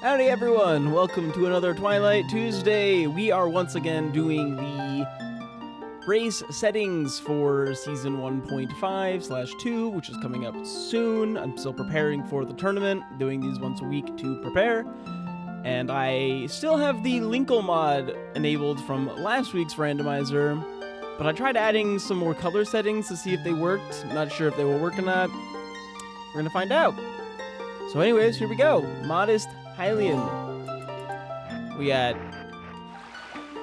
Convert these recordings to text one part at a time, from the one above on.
Howdy everyone, welcome to another Twilight Tuesday. We are once again doing the race settings for season 1.5/2, which is coming up soon. I'm still preparing for the tournament, doing these once a week to prepare. And I still have the Linkle mod enabled from last week's randomizer, but I tried adding some more color settings to see if they worked. I'm not sure if they will work or not. We're gonna find out. So anyways, here we go. Modest Hylian. We got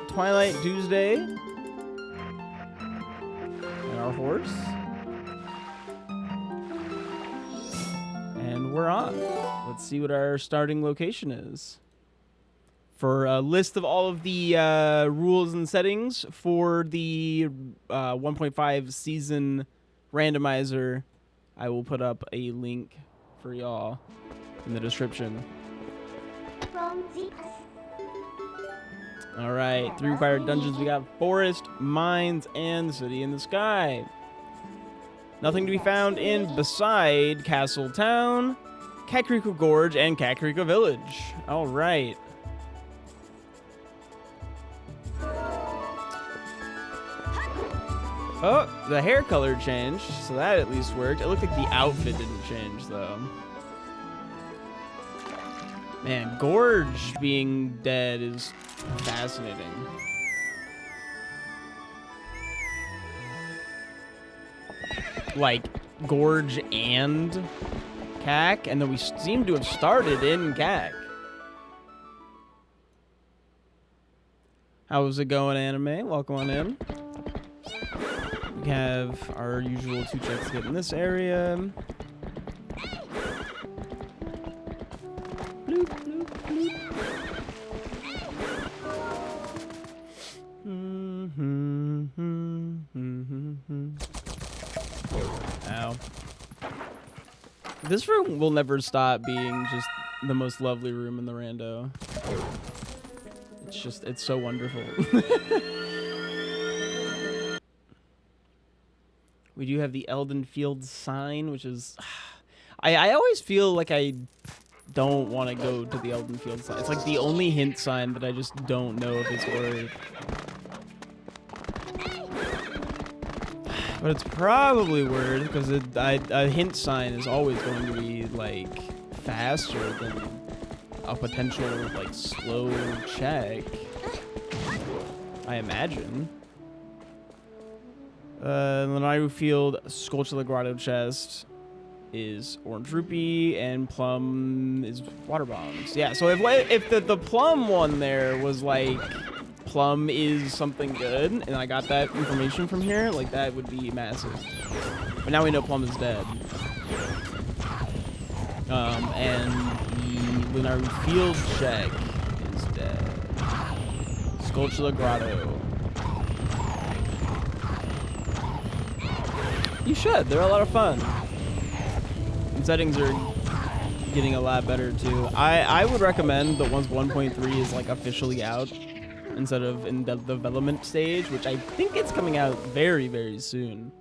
Twilight Tuesday. And our horse. And we're on. Let's see what our starting location is. For a list of all of the rules and settings for the 1.5 season randomizer, I will put up a link for y'all in the description. All right, 3 required dungeons. We got Forest, Mines, and City in the Sky. Nothing to be found in beside Castle Town, Kakariko Gorge, and Kakariko Village. All right. Oh, the hair color changed, so that at least worked. It looked like the outfit didn't change, though. Man, Gorge being dead is fascinating. Like, Gorge and Kak, and then we seem to have started in Kak. How's it going, anime? Welcome on in. We have our usual 2 checks to get in this area. Bloop, bloop, bloop. Ow. This room will never stop being just the most lovely room in the rando. It's so wonderful. We do have the Elden Fields sign, which is... I always feel like I don't want to go to the Elden Fields sign. It's like the only hint sign that I just don't know if it's worth. But it's probably worth, because a hint sign is always going to be, like, faster than a potential, like, slow check. I imagine. The Naru Field Sculpture Grotto chest is orange rupee, and plum is water bombs. Yeah, so if the plum one there was like plum is something good, and I got that information from here, like that would be massive. But now we know plum is dead. And the Naru Field check is dead. Sculpture Grotto. You should. They're a lot of fun. And settings are getting a lot better too. I would recommend that once 1.3 is like officially out, instead of in the development stage, which I think it's coming out very, very soon.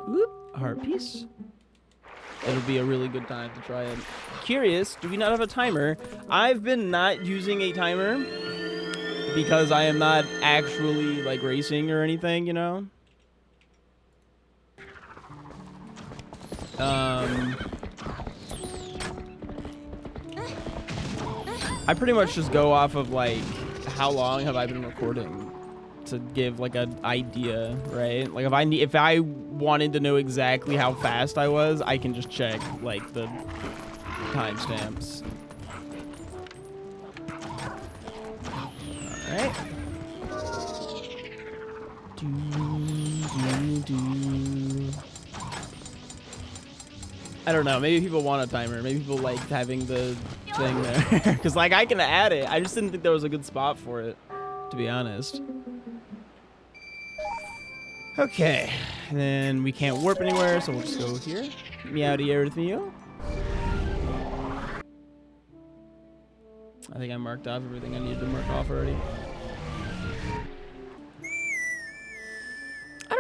Whoop, heart piece. It'll be a really good time to try it. Curious, do we not have a timer? I've been not using a timer because I am not actually like racing or anything, you know? I pretty much just go off of like how long have I been recording to give like an idea, right? Like if I wanted to know exactly how fast I was, I can just check like the timestamps. All right. I don't know. Maybe people want a timer. Maybe people like having the thing there, because like I can add it. I just didn't think there was a good spot for it, to be honest. Okay, and then we can't warp anywhere, so we'll just go here. Meowdy Erythmeo. I think I marked off everything I needed to mark off already.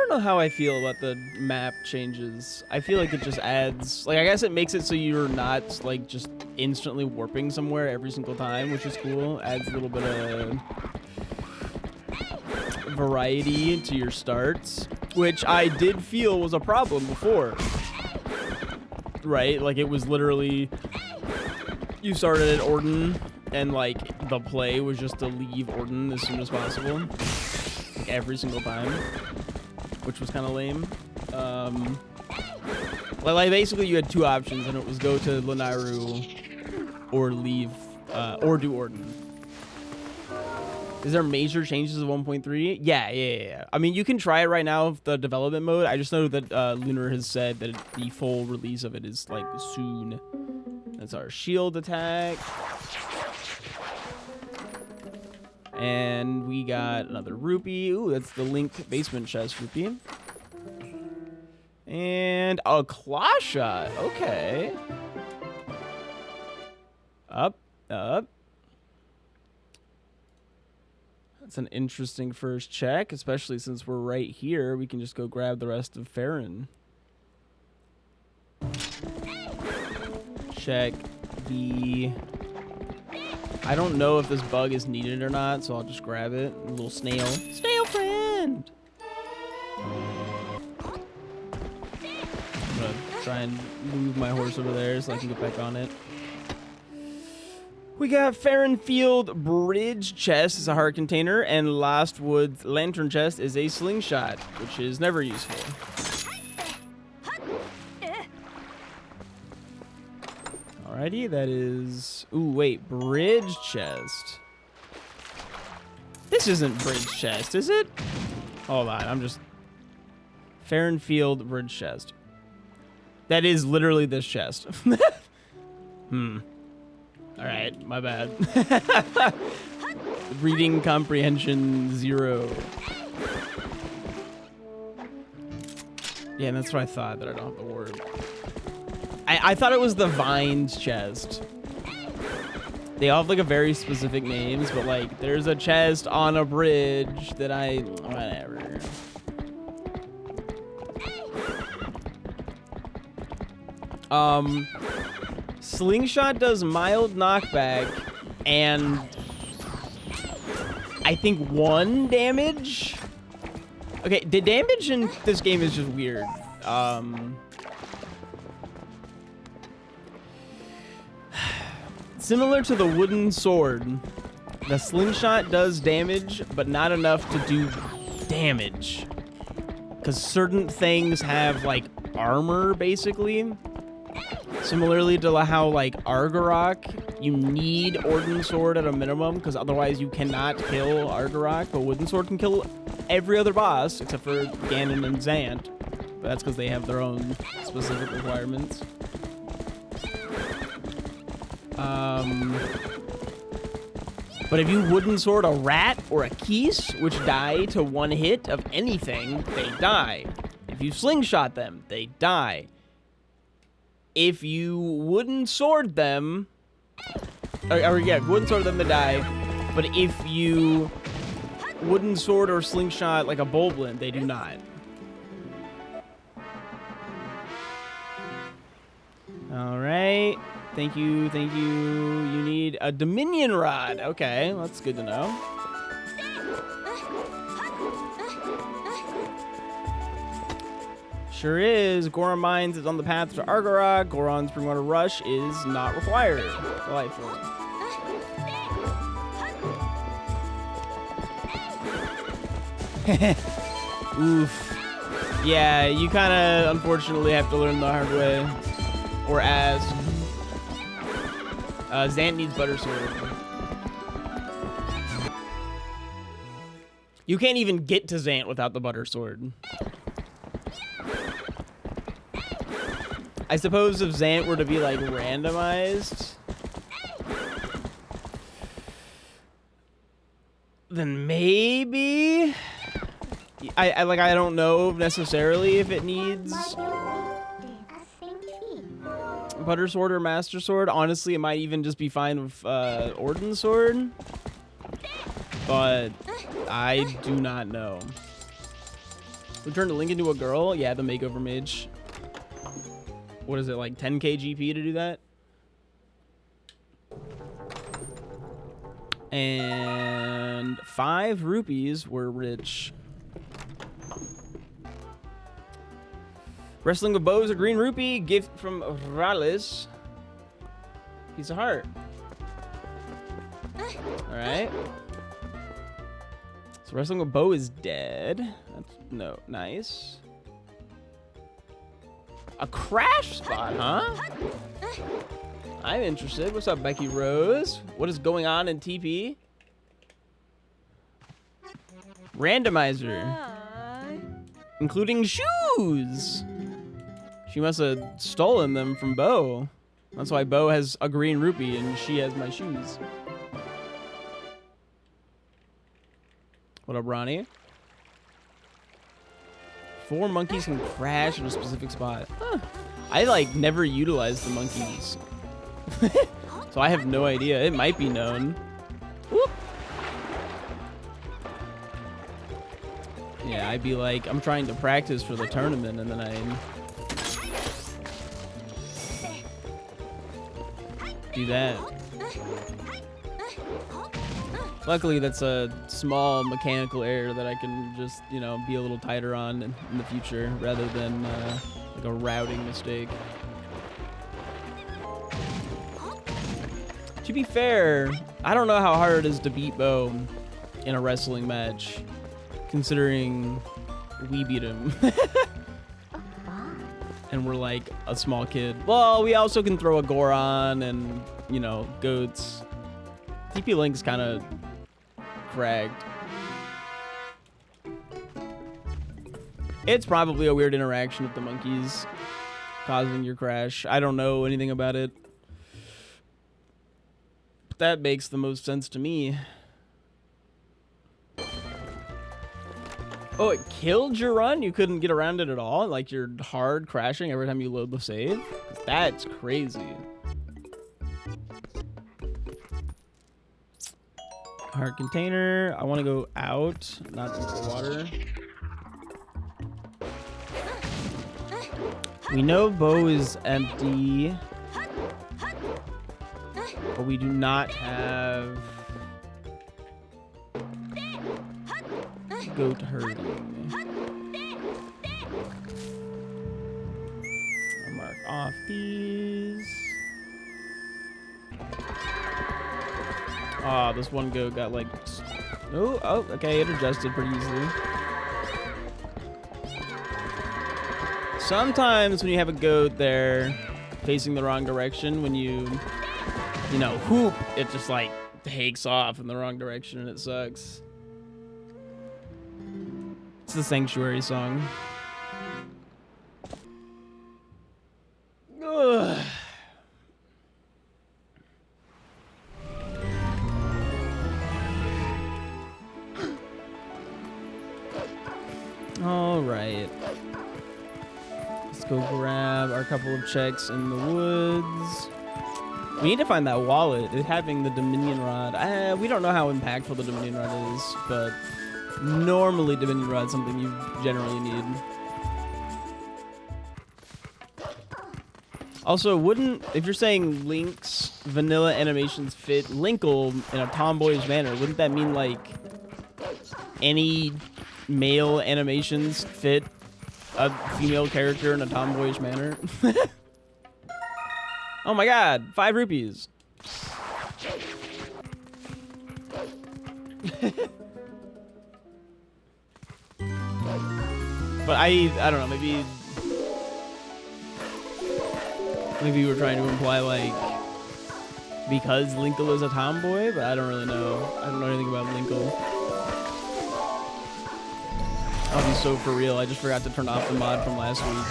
don't know how I feel about the map changes. I feel like it just adds, like, I guess it makes it so you're not like just instantly warping somewhere every single time, which is cool. Adds a little bit of variety to your starts, which I did feel was a problem before. Right? Like, it was literally, you started at Orden and like the play was just to leave Orden as soon as possible, like every single time, which was kind of lame. Like basically you had two options, and it was go to Lanayru or leave, or do Orden. Is there major changes of 1.3? Yeah. I mean, you can try it right now with the development mode. I just know that Lunar has said that the full release of it is like soon. That's our shield attack. And we got another rupee. Ooh, that's the Link basement chest rupee. And a claw shot. Okay. Up. That's an interesting first check, especially since we're right here. We can just go grab the rest of Farron. Check the... I don't know if this bug is needed or not, so I'll just grab it. A little snail. Snail friend! I'm gonna try and move my horse over there so I can get back on it. We got Farronfield Bridge chest is a heart container, and Lostwood's lantern chest is a slingshot, which is never useful. Alrighty, that is... Ooh, wait, bridge chest. This isn't bridge chest, is it? Hold on, I'm just... Farronfield bridge chest. That is literally this chest. Alright, my bad. Reading comprehension 0. Yeah, that's what I thought, that I don't have the word. I thought it was the Vines chest. They all have like a very specific names, but like there's a chest on a bridge that whatever. Slingshot does mild knockback and I think 1 damage. Okay, the damage in this game is just weird. Similar to the wooden sword, the slingshot does damage, but not enough to do damage. Because certain things have, like, armor, basically. Similarly to how, like, Argarok, you need Orden Sword at a minimum, because otherwise you cannot kill Argarok, but Wooden Sword can kill every other boss, except for Ganon and Zant. But that's because they have their own specific requirements. But if you Wooden Sword a rat or a Keese, which die to 1 hit of anything, they die. If you slingshot them, they die. If you Wooden Sword them, Wooden Sword them, they die. But if you Wooden Sword or slingshot like a Boblin, they do not. All right. Thank you. You need a Dominion Rod. Okay, that's good to know. Sure is. Goron Mines is on the path to Argarok. Goron's Springwater Rush is not required. Delightful. Oof. Yeah, you kind of unfortunately have to learn the hard way. Or ask. Zant needs Butter Sword. You can't even get to Zant without the Butter Sword. I suppose if Zant were to be like randomized, then maybe I don't know necessarily if it needs Butter Sword or Master Sword. Honestly, it might even just be fine with Orden Sword, but I do not know. We turned a Link into a girl? Yeah, the makeover mage. What is it, like 10k GP to do that? And 5 rupees were rich. Wrestling with bows, a green rupee, gift from Rales. Piece of heart. Alright. So wrestling with bow is dead. That's no nice. A crash spot, huh? I'm interested. What's up, Becky Rose? What is going on in TP? Randomizer. Including shoes. She must have stolen them from Bo. That's why Bo has a green rupee and she has my shoes. What up, Ronnie? 4 monkeys can crash in a specific spot. Huh. I like never utilized the monkeys. So I have no idea. It might be known. Whoop. Yeah, I'd be like, I'm trying to practice for the tournament, and then I do that. Luckily, that's a small mechanical error that I can just, you know, be a little tighter on in the future, rather than like a routing mistake. To be fair, I don't know how hard it is to beat Bo in a wrestling match, considering we beat him. And we're like a small kid. Well, we also can throw a Goron and, you know, goats. TP Link's kind of fragged. It's probably a weird interaction with the monkeys causing your crash. I don't know anything about it. But that makes the most sense to me. Oh, it killed your run? You couldn't get around it at all? Like you're hard crashing every time you load the save? That's crazy. Heart container. I want to go out, not into the water. We know Bo is empty. But we do not have goat herding. I'll mark off these. Ah, this one goat got like... Oh, okay, it adjusted pretty easily. Sometimes when you have a goat there facing the wrong direction, when you know, hoop, it just like takes off in the wrong direction and it sucks. It's the Sanctuary song. Ugh. All right. Let's go grab our couple of checks in the woods. We need to find that wallet. It having the Dominion Rod. We don't know how impactful the Dominion Rod is, but normally Dominion Rod is something you generally need. Also, if you're saying Link's vanilla animations fit Linkle in a tomboyish manner, wouldn't that mean like any male animations fit a female character in a tomboyish manner? Oh my god, 5 rupees. But I don't know, maybe you were trying to imply like because Linkle is a tomboy, but I don't really know. I don't know anything about Linkle. I'll be so for real. I just forgot to turn off the mod from last week.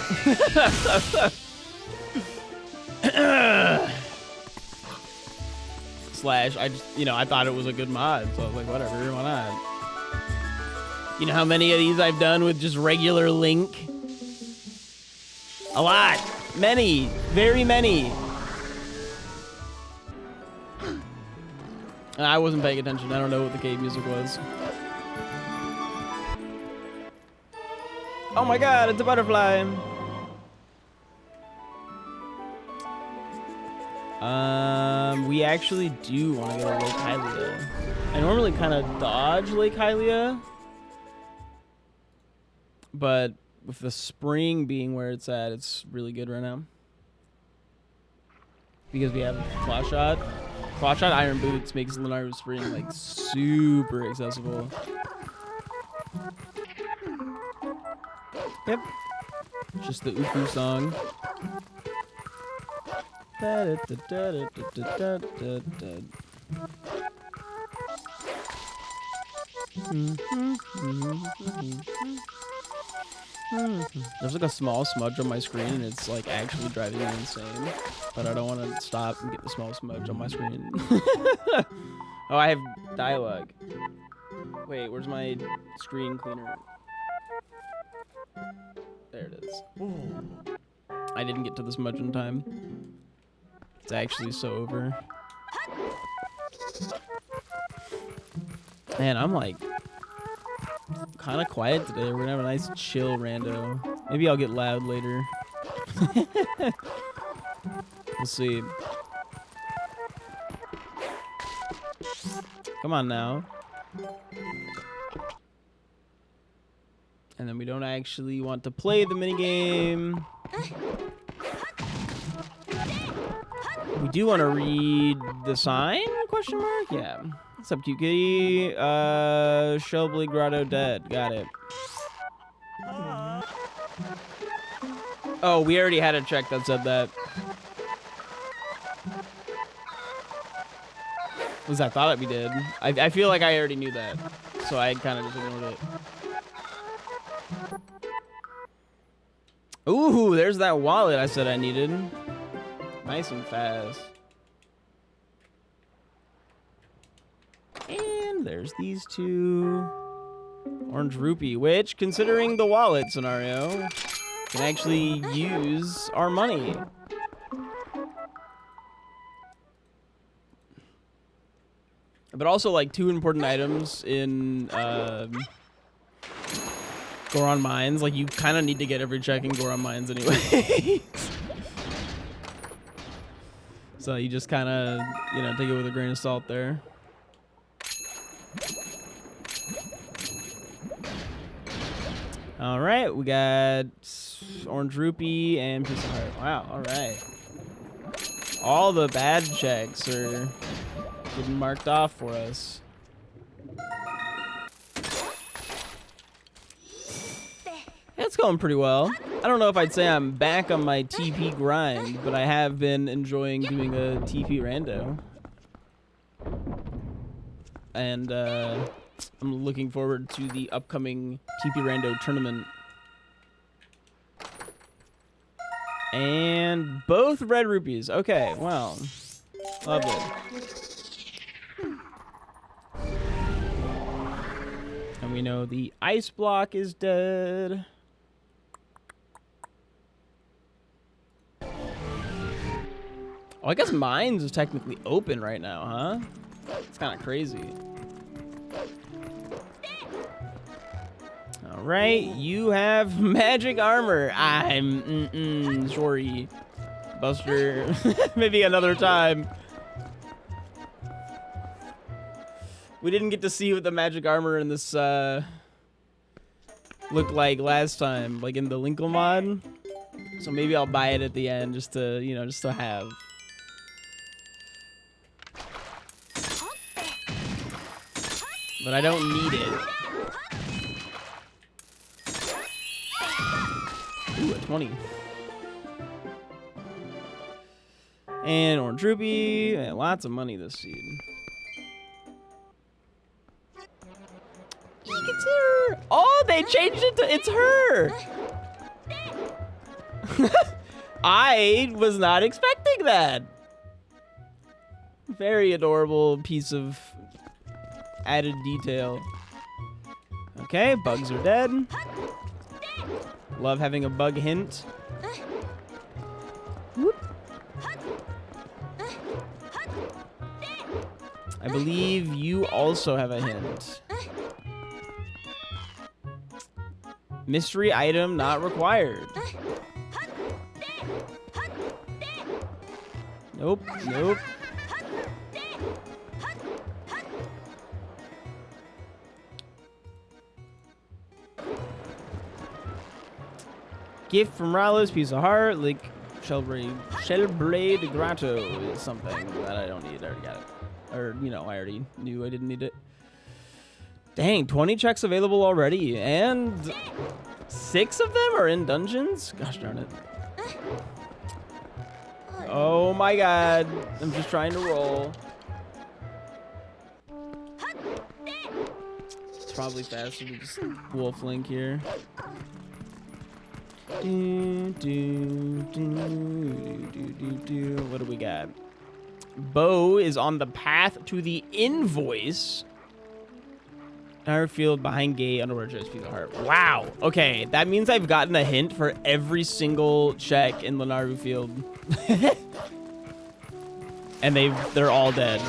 Slash, I thought it was a good mod, so I was like, whatever, why not? You know how many of these I've done with just regular Link? A lot. Many. Very many. And I wasn't paying attention. I don't know what the cave music was. Oh my god, it's a butterfly. We actually do want to go to Lake Hylia. I normally kind of dodge Lake Hylia, but with the spring being where it's at, it's really good right now. Because we have Claw Shot. Claw Shot Iron Boots makes Leonardo Spring like super accessible. Yep. Just the Uku song. There's like a small smudge on my screen and it's like actually driving me insane. But I don't want to stop and get the small smudge on my screen. Oh, I have dialogue. Wait, where's my screen cleaner? There it is. I didn't get to the smudge in time. It's actually so over. Man, I'm like kind of quiet today. We're gonna have a nice chill rando. Maybe I'll get loud later. We'll see. Come on now. And then we don't actually want to play the minigame. We do want to read the sign? Question mark? Yeah. What's up, cute kitty? Shellblade Grotto dead. Got it. Oh, we already had a check that said that. At least I thought we did. I feel like I already knew that. So I kind of just ignored it. Ooh, there's that wallet I said I needed. Nice and fast. And there's these two. Orange rupee, which, considering the wallet scenario, can actually use our money. But also, like, two important items in Goron Mines. Like, you kind of need to get every check in Goron Mines anyway. So you just kind of, you know, take it with a grain of salt there. All right, we got orange rupee and piece of heart. Wow, all right. All the bad checks are getting marked off for us. It's going pretty well. I don't know if I'd say I'm back on my TP grind, but I have been enjoying doing a TP rando. And I'm looking forward to the upcoming TP rando tournament. And both red rupees. Okay, wow. Lovely. And we know the ice block is dead. Oh, I guess Mines is technically open right now, huh? It's kind of crazy. All right, you have magic armor. I'm sorry, Buster. Maybe another time. We didn't get to see what the magic armor in this looked like last time, like in the Linkle mod. So maybe I'll buy it at the end just to, you know, just to have. But I don't need it. Ooh, a 20. And orange rupee. And lots of money this seed. Look, it's her. Oh, they changed it to it's her. I was not expecting that. Very adorable piece of added detail. Okay, bugs are dead. Love having a bug hint. Whoop. I believe you also have a hint. Mystery item not required. Nope, nope. Gift from Rallis, piece of heart, like Shellbraid Grotto is something that I don't need. I already got it. Or, you know, I already knew I didn't need it. Dang, 20 checks available already, and 6 of them are in dungeons? Gosh darn it. Oh my god. I'm just trying to roll. It's probably faster to just Wolf Link here. What do we got? Bo is on the path to the invoice. Field behind gate, underwear, just piece of heart. Wow. Okay, that means I've gotten a hint for every single check in Lenaru Field. And they're all dead.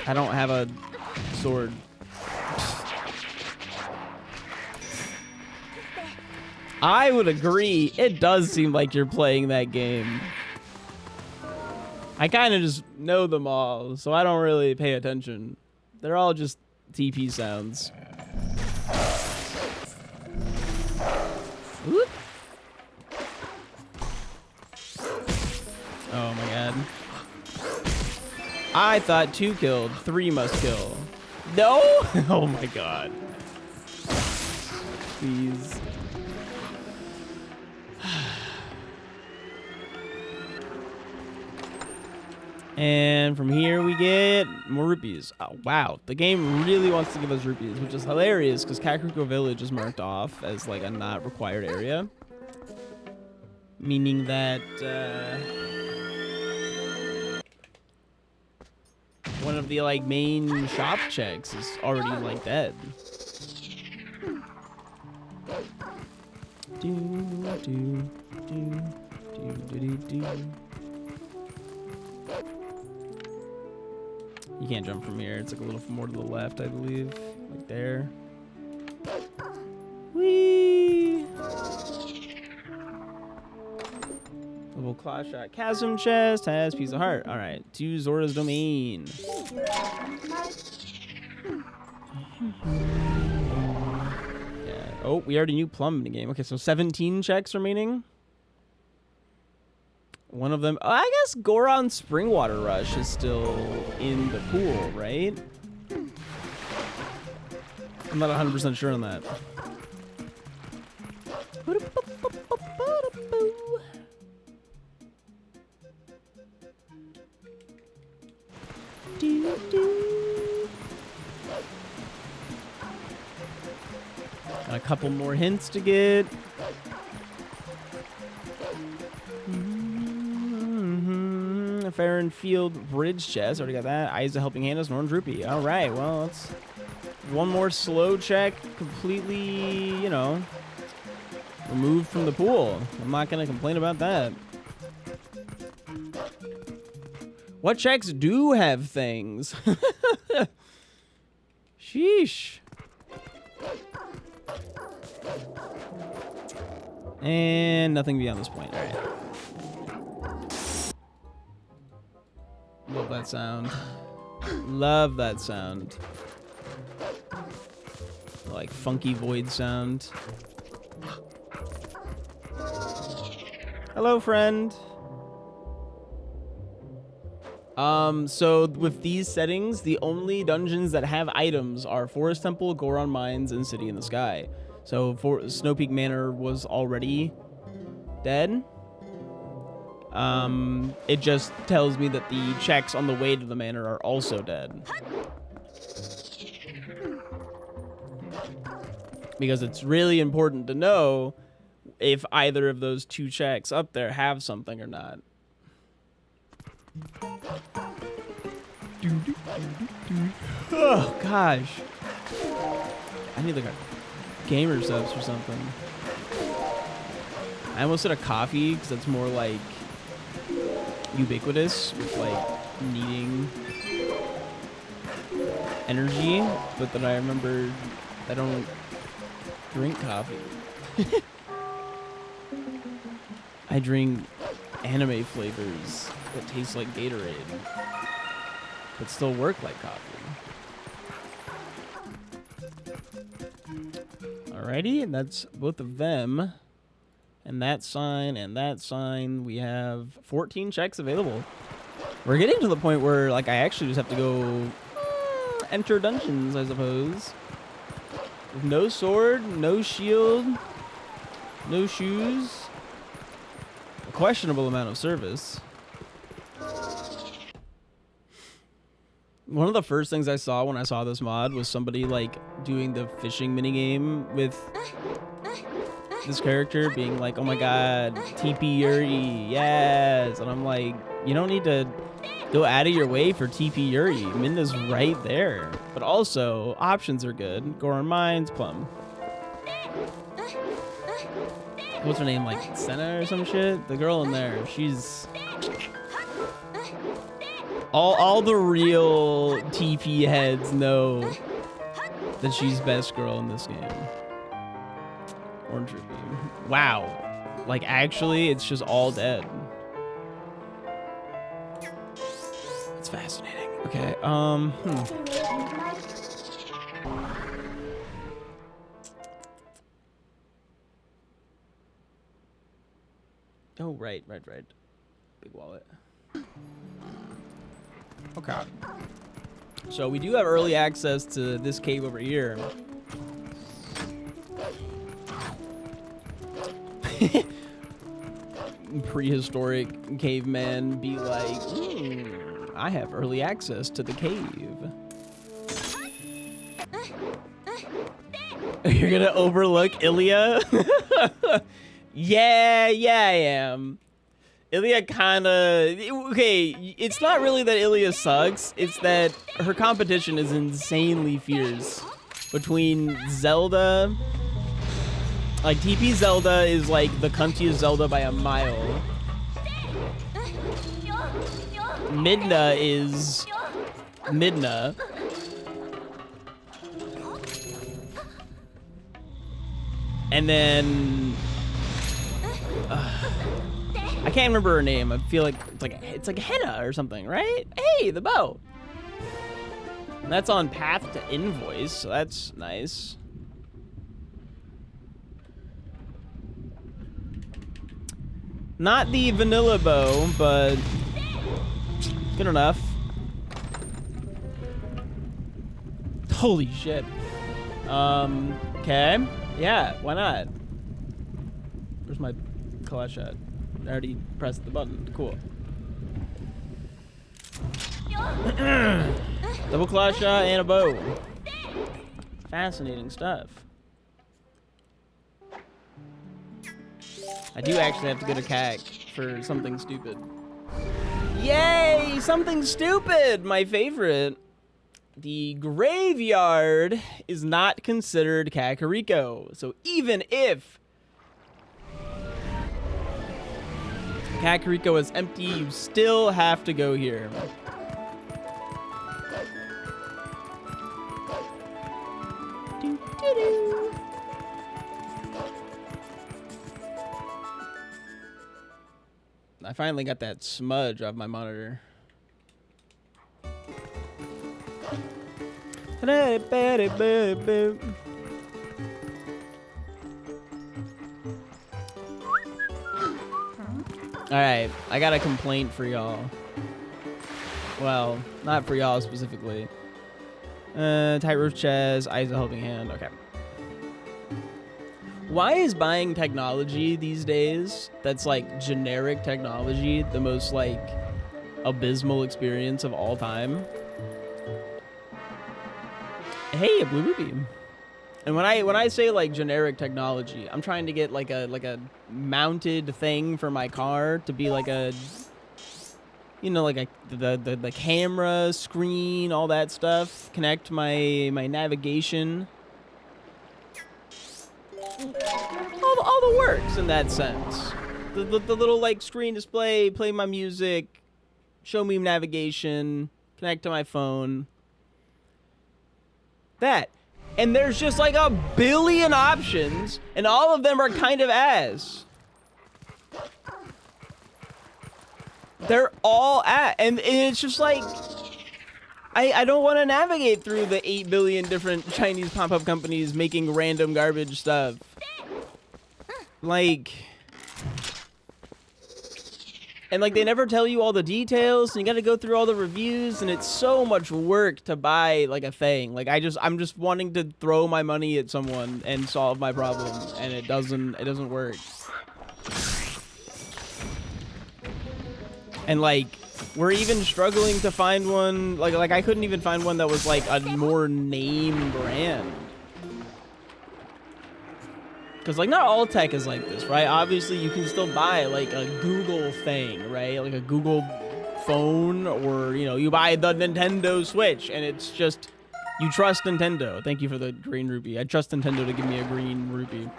I don't have a sword. I would agree. It does seem like you're playing that game. I kind of just know them all, so I don't really pay attention. They're all just TP sounds. Whoop. Oh my god. I thought 2 killed, 3 must kill. No? Oh my god. Please. And from here we get more rupees. Oh, wow, the game really wants to give us rupees, which is hilarious because Kakariko Village is marked off as like a not required area. Meaning that one of the like main shop checks is already like dead. You can't jump from here. It's like a little more to the left, I believe. Like there. Whee! Little claw shot. Chasm chest has piece of heart. All right, to Zora's domain. Yeah. Oh, we already knew plum in the game. Okay, so 17 checks remaining. One of them, oh, I guess Goron Springwater Rush is still in the pool, right? I'm not 100% sure on that. Got a couple more hints to get. Farron Field Bridge chest. Already got that. Eyes a helping hand as an orange rupee. All right. Well, that's one more slow check. Completely, you know, removed from the pool. I'm not going to complain about that. What checks do have things? Sheesh. And nothing beyond this point. All right. Love that sound. Love that sound. Like funky void sound. Hello, friend. So with these settings, the only dungeons that have items are Forest Temple, Goron Mines, and City in the Sky. So for Snow Peak Manor was already dead. It just tells me that the checks on the way to the manor are also dead. Because it's really important to know if either of those 2 checks up there have something or not. Oh, gosh. I need like a gamer subs or something. I almost said a coffee because that's more like ubiquitous with like needing energy, but then I remembered I don't drink coffee. I drink anime flavors that taste like Gatorade, but still work like coffee. Alrighty, and that's both of them. And that sign and that sign. We have 14 checks available. We're getting to the point where, like, I actually just have to go enter dungeons, I suppose. With no sword, no shield, no shoes. A questionable amount of service. One of the first things I saw when I saw this mod was somebody, like, doing the fishing minigame with this character being like, oh my god, TP Yuri, yes. And I'm like, you don't need to go out of your way for TP Yuri. Minna's right there. But also, options are good. Goron Mines, Plum. What's her name, like Senna or some shit? The girl in there, she's... All the real TP heads know that she's best girl in this game. Orange Ruby. Wow. Like, actually, it's just all dead. It's fascinating. Okay, Oh, right. Big wallet. Okay. So we do have early access to this cave over here. Prehistoric caveman be like, I have early access to the cave. You're gonna overlook Ilya? Yeah, I am. Ilya kinda... Okay, it's not really that Ilya sucks, it's that her competition is insanely fierce. Between Zelda... Like, TP Zelda is like the cuntiest Zelda by a mile. Midna is... Midna. And then... I can't remember her name. I feel like it's like Henna or something, right? Hey, the bow. And that's on path to invoice, so that's nice. Not the vanilla bow, but good enough. Holy shit. Okay. Yeah, why not? Where's my clutch at? I already pressed the button. Cool. Double claw shot and a bow. Fascinating stuff. I do actually have to go to CAC for something stupid. Yay! Something stupid! My favorite. The graveyard is not considered Kakariko. So even if Kakariko is empty, you still have to go here. I finally got that smudge off my monitor. Alright, I got a complaint for y'all. Well, not for y'all specifically. Tight roof chest, eyes a helping hand. Okay. Why is buying technology these days that's like generic technology the most like abysmal experience of all time? Hey, a blue ruby. And when I say like generic technology, I'm trying to get like a mounted thing for my car to be like a, you know, like the camera, screen, all that stuff. Connect my navigation. All the works in that sense. The little like screen display, play my music, show me navigation, connect to my phone. That. And there's just like a billion options, and all of them are kind of ass. They're all ass, and it's just like, I don't want to navigate through the 8 billion different Chinese pop-up companies making random garbage stuff. Like, and like they never tell you all the details, and you got to go through all the reviews, and it's so much work to buy like a thing. Like I'm just wanting to throw my money at someone and solve my problem, and it doesn't work. And like we're even struggling to find one, like I couldn't even find one that was like a more name brand. Because, like, not all tech is like this, right? Obviously, you can still buy, like, a Google thing, right? Like a Google phone, or, you know, you buy the Nintendo Switch, and it's just, you trust Nintendo. Thank you for the green rupee. I trust Nintendo to give me a green rupee.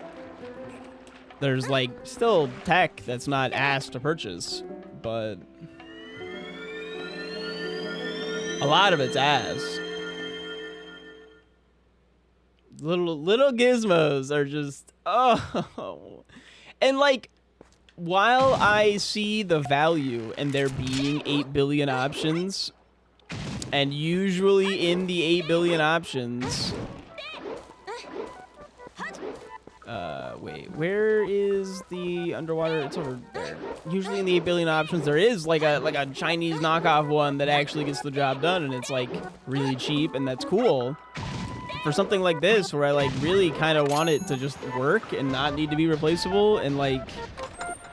There's, like, still tech that's not asked to purchase, but a lot of it's ass. Little gizmos are just, oh. And like, while I see the value in there being 8 billion options, and usually in the 8 billion options, wait, where is the underwater? It's over there. Usually in the 8 billion options, there is like a Chinese knockoff one that actually gets the job done, and it's like really cheap, and that's cool. For something like this, where I like really kind of want it to just work and not need to be replaceable, and like,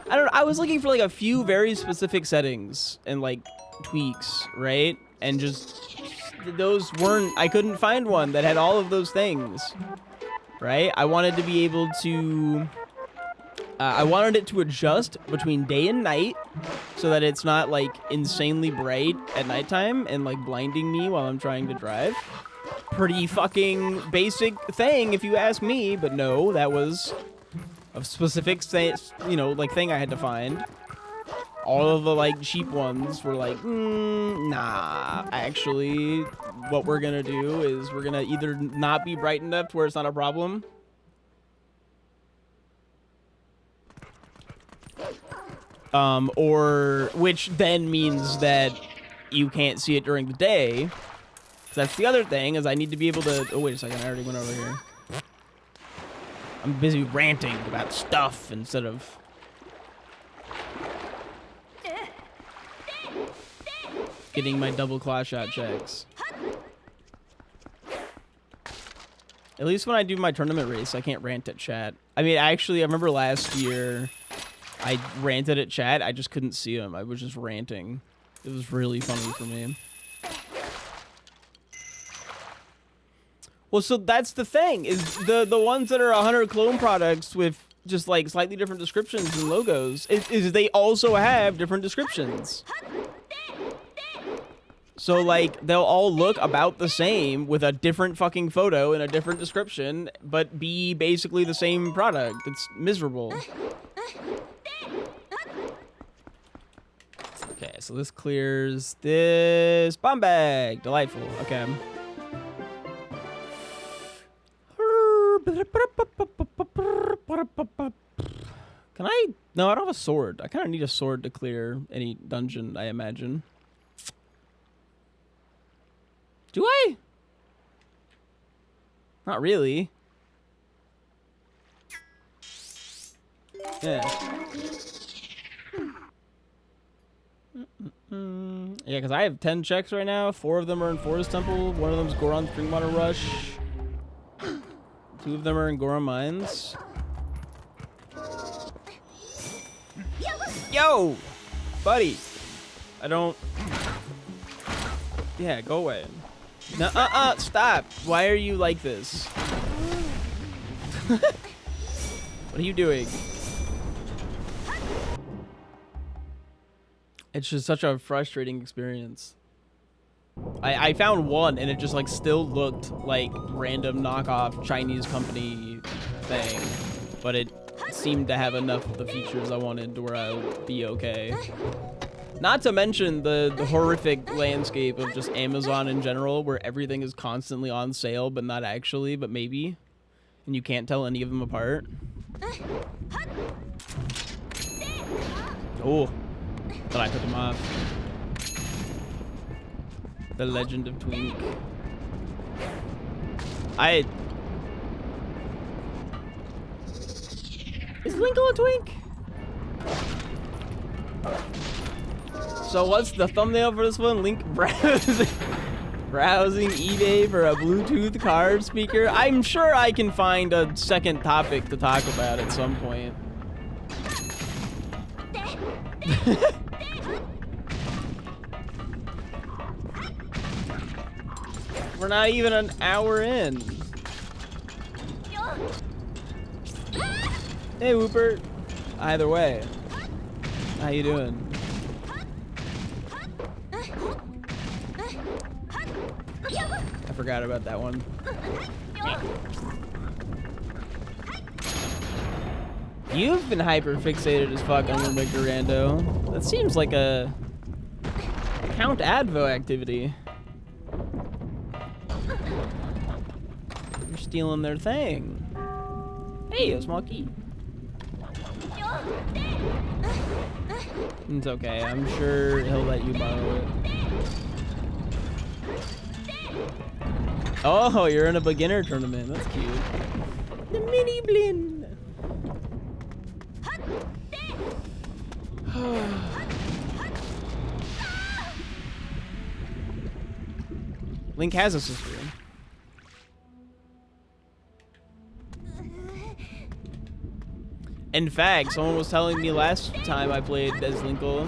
I was looking for like a few very specific settings and like tweaks, right? And just those weren't, I couldn't find one that had all of those things, right? I wanted to be able to, I wanted it to adjust between day and night so that it's not like insanely bright at nighttime and like blinding me while I'm trying to drive. Pretty fucking basic thing if you ask me, but no, that was a specific, you know, like thing I had to find. All of the like cheap ones were like, nah, actually what we're gonna do is we're gonna either not be bright enough to where it's not a problem, or which then means that you can't see it during the day. That's the other thing, is I need to be able to, oh wait a second, I already went over here. I'm busy ranting about stuff instead of getting my double claw shot checks. At least when I do my tournament race, I can't rant at chat. I mean, actually, I remember last year I ranted at chat, I just couldn't see them. I was just ranting. It was really funny for me. Well, so that's the thing, is the ones that are 100 clone products with just like slightly different descriptions and logos, is they also have different descriptions. So like they'll all look about the same with a different fucking photo and a different description, but be basically the same product. It's miserable. Okay, so this clears this bomb bag. Delightful. Okay. Can I? No, I don't have a sword. I kind of need a sword to clear any dungeon, I imagine. Do I? Not really. Yeah. Yeah, because I have 10 checks right now. 4 of them are in Forest Temple. 1 of them is Goron Springwater Rush. 2 of them are in Goron Mines. Yo! Buddy! I don't... Yeah, go away. No, stop! Why are you like this? What are you doing? It's just such a frustrating experience. I found one and it just like still looked like random knockoff Chinese company thing, but it seemed to have enough of the features I wanted to where I would be okay. Not to mention the horrific landscape of just Amazon in general, where everything is constantly on sale, but not actually, but maybe. And you can't tell any of them apart. Oh, thought I took him off. The Legend of Twink. Is Linkle a twink? So what's the thumbnail for this one? Link browsing eBay for a Bluetooth card speaker. I'm sure I can find a second topic to talk about at some point. We're not even an hour in. Hey, Whooper. Either way, how you doing? I forgot about that one. You've been hyper fixated as fuck on Zelda Rando. That seems like a Count Advo activity. You're stealing their thing. Hey, a small key. It's okay. I'm sure he'll let you borrow it. Oh, you're in a beginner tournament. That's cute. The mini blin. Link has a sister. In fact, someone was telling me last time I played as Linkle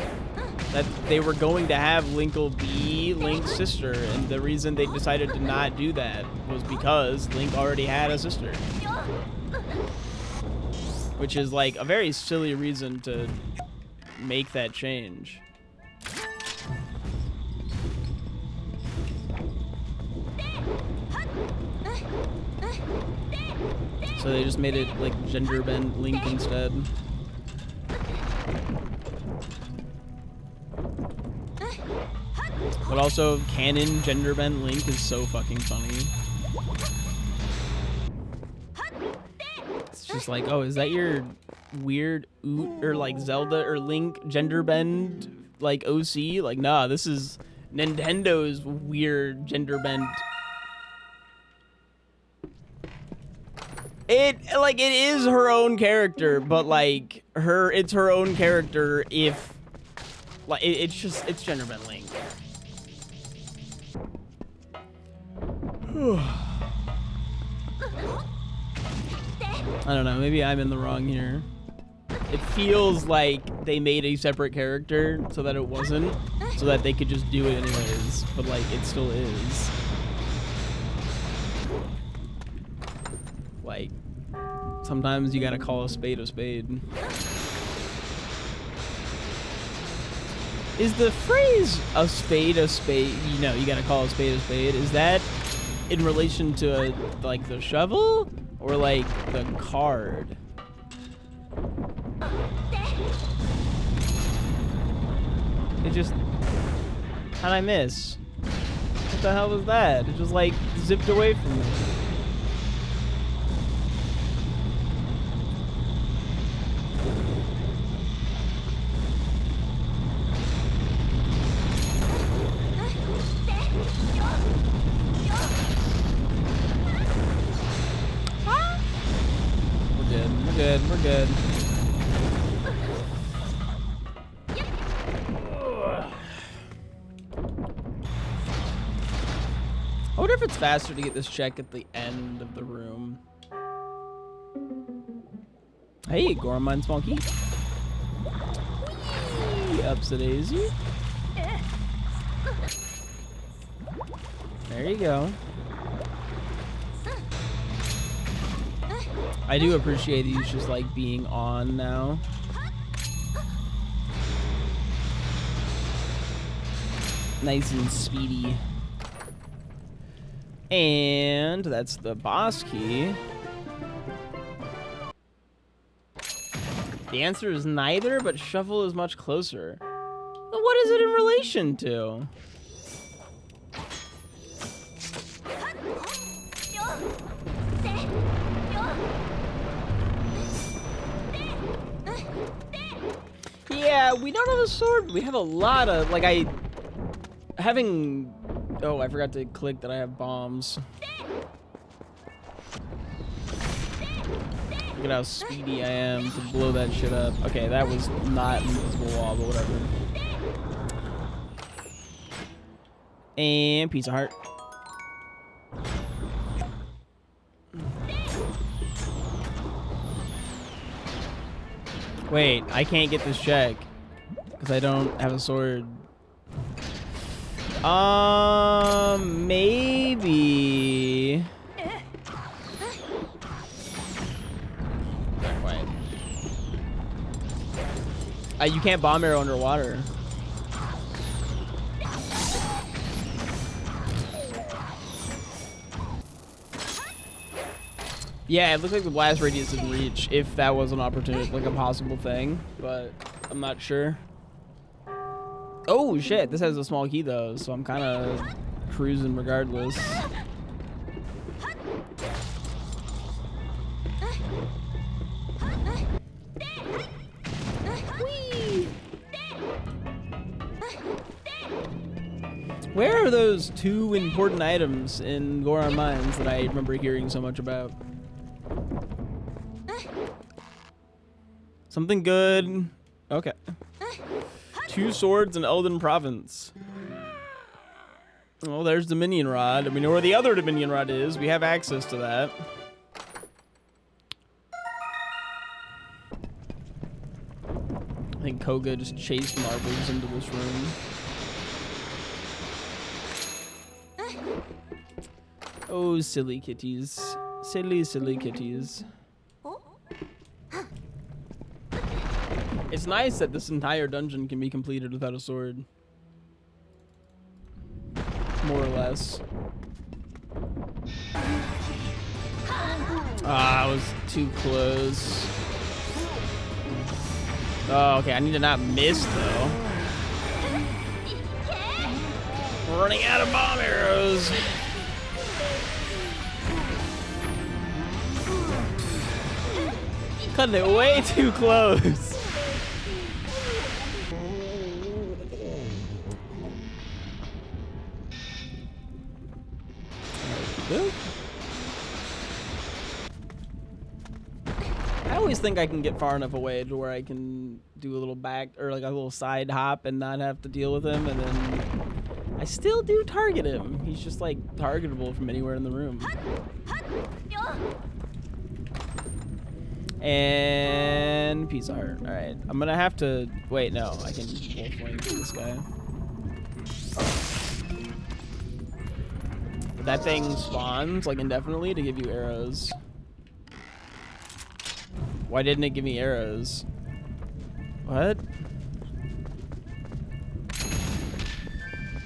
that they were going to have Linkle be Link's sister, and the reason they decided to not do that was because Link already had a sister. Which is like a very silly reason to make that change. So they just made it like gender bend Link instead. But also, canon gender bend Link is so fucking funny. It's just like, oh, is that your weird Oot or like Zelda or Link gender bend like OC? Like, nah, this is Nintendo's weird gender bend. It is her own character, but like it's her own character if like it's gender bend Link. I don't know, maybe I'm in the wrong here. It feels like they made a separate character so that it wasn't, so that they could just do it anyways, but like it still is. Like, sometimes you gotta call a spade a spade. Is the phrase a spade, you know, you gotta call a spade, is that in relation to, like, the shovel? Or, like, the card? It just... How'd I miss? What the hell was that? It just, like, zipped away from me. We're good. I wonder if it's faster to get this check at the end of the room. Hey, Gormine small key. Ups a daisy. There you go. I do appreciate these just like being on now. Nice and speedy. And that's the boss key. The answer is neither, but shovel is much closer. What is it in relation to? Yeah, we don't have a sword. We have a lot of, like, oh, I forgot to click that I have bombs. Look at how speedy I am to blow that shit up. Okay, that was not an invisible wall, but whatever. And piece of heart. Wait, I can't get this check because I don't have a sword. Maybe. Not quite. You can't bomb arrow underwater. Yeah, it looks like the blast radius didn't reach, if that was an opportunity, like a possible thing, but I'm not sure. Oh shit, this has a small key though, so I'm kind of cruising regardless. Whee! Where are those 2 important items in Goron Mines that I remember hearing so much about? Something good. Okay. 2 swords in Elden Province. Well, there's Dominion Rod. And we know where the other Dominion Rod is. We have access to that. I think Koga just chased marbles into this room. Oh, silly kitties. Silly, silly kitties. It's nice that this entire dungeon can be completed without a sword. More or less. Ah, I was too close. Oh, okay, I need to not miss, though. We're running out of bomb arrows. Cutting it way too close. I always think I can get far enough away to where I can do a little back or like a little side hop and not have to deal with him, and then I still do target him. He's just like targetable from anywhere in the room. And piece of heart. All right, I'm gonna have to wait. No, I can wolf link this guy. That thing spawns like indefinitely to give you arrows. Why didn't it give me arrows? What?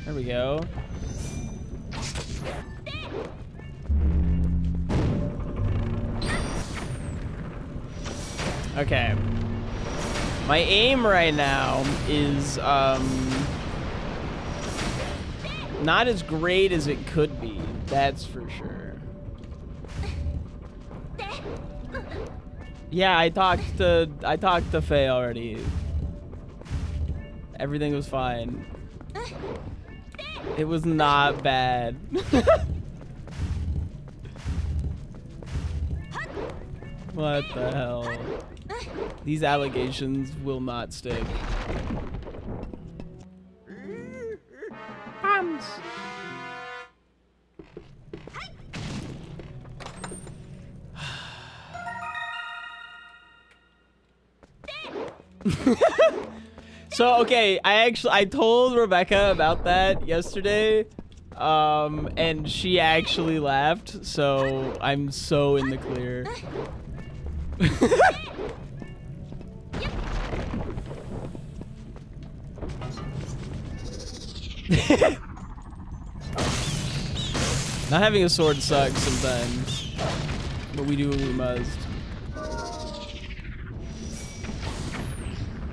There we go. Okay. My aim right now is not as great as it could be. That's for sure. Yeah, I talked to Faye already. Everything was fine. It was not bad. What the hell? These allegations will not stick. Bombs. So okay, I told Rebecca about that yesterday, and she actually laughed. So I'm so in the clear. Not having a sword sucks sometimes, but we do what we must.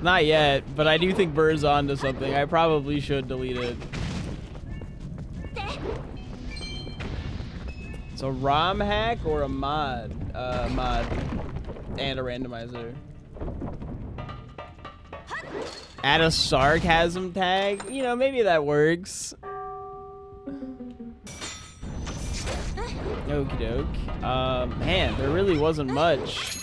Not yet, but I do think Burr's onto something. I probably should delete it. It's a ROM hack or a mod? Mod. And a randomizer. Add a sarcasm tag? You know, maybe that works. Okie doke. Man, there really wasn't much.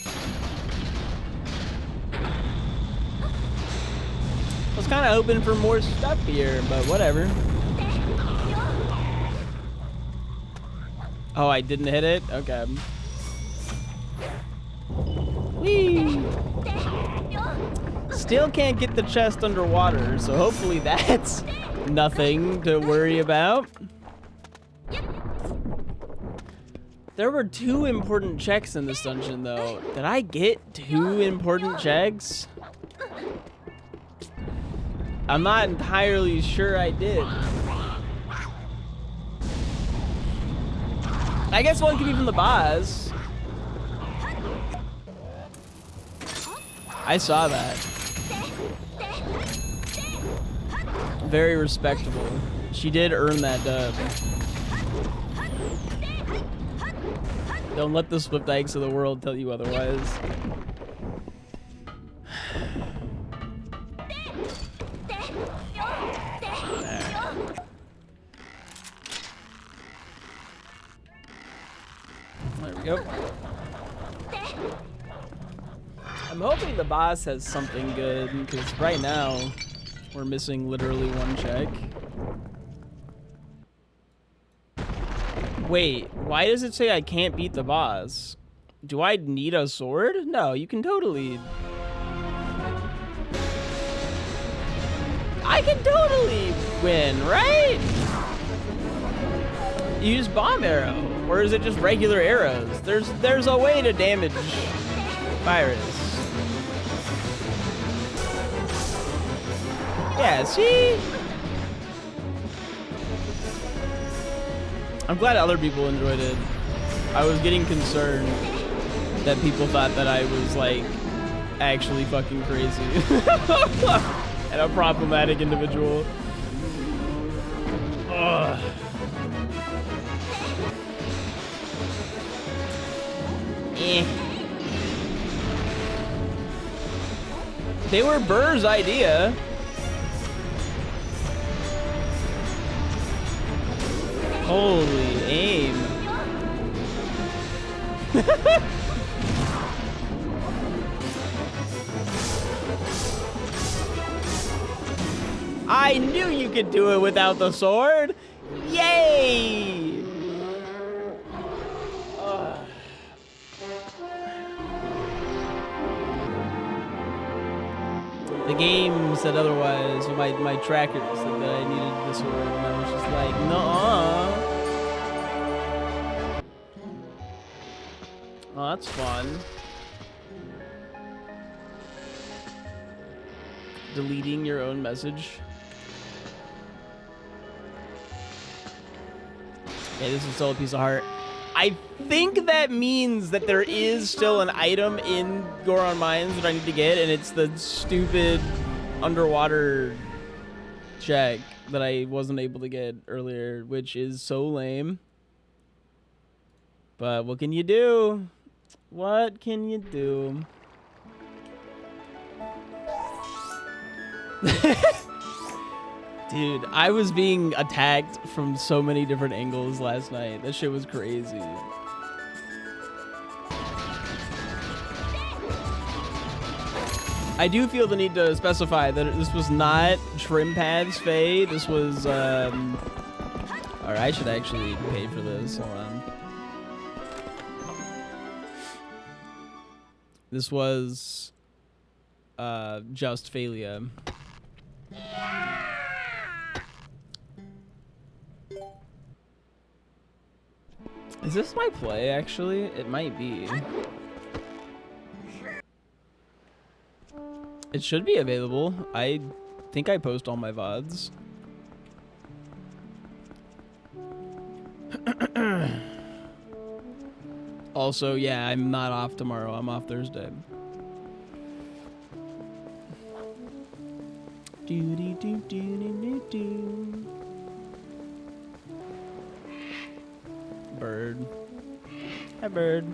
I was kind of hoping for more stuff here, but whatever. Oh, I didn't hit it? Okay. Whee! Still can't get the chest underwater, so hopefully that's nothing to worry about. There were 2 important checks in this dungeon, though. Did I get 2 important checks? I'm not entirely sure I did. I guess one could be from the boss. I saw that. Very respectable. She did earn that dub. Don't let the SwiftIkes of the world tell you otherwise. There we go. I'm hoping the boss has something good, because right now we're missing literally 1 check. Wait, why does it say I can't beat the boss? Do I need a sword? No, you can totally... I can totally win, right? You use bomb arrow, or is it just regular arrows? There's a way to damage Virus. Yeah, see? I'm glad other people enjoyed it. I was getting concerned that people thought that I was, like, actually fucking crazy. And a problematic individual. Ugh. They were Burr's idea. Holy aim. I knew you could do it without the sword. Yay! The game said otherwise. My tracker said that I needed the sword, and I was just like, nuh-uh. Oh, that's fun. Deleting your own message. Okay, this is still a piece of heart. I think that means that there is still an item in Goron Mines that I need to get, and it's the stupid underwater check that I wasn't able to get earlier, which is so lame. But what can you do? What can you do? Dude, I was being attacked from so many different angles last night. That shit was crazy. I do feel the need to specify that this was not Trim Pads Faye. This was, Alright, I should actually pay for this. Hold on. This was, just Phalia. Is this my play, actually? It might be. It should be available. I think I post all my VODs. Also, yeah, I'm not off tomorrow. I'm off Thursday. Doody doo doo doo doo. Bird. Hi, bird.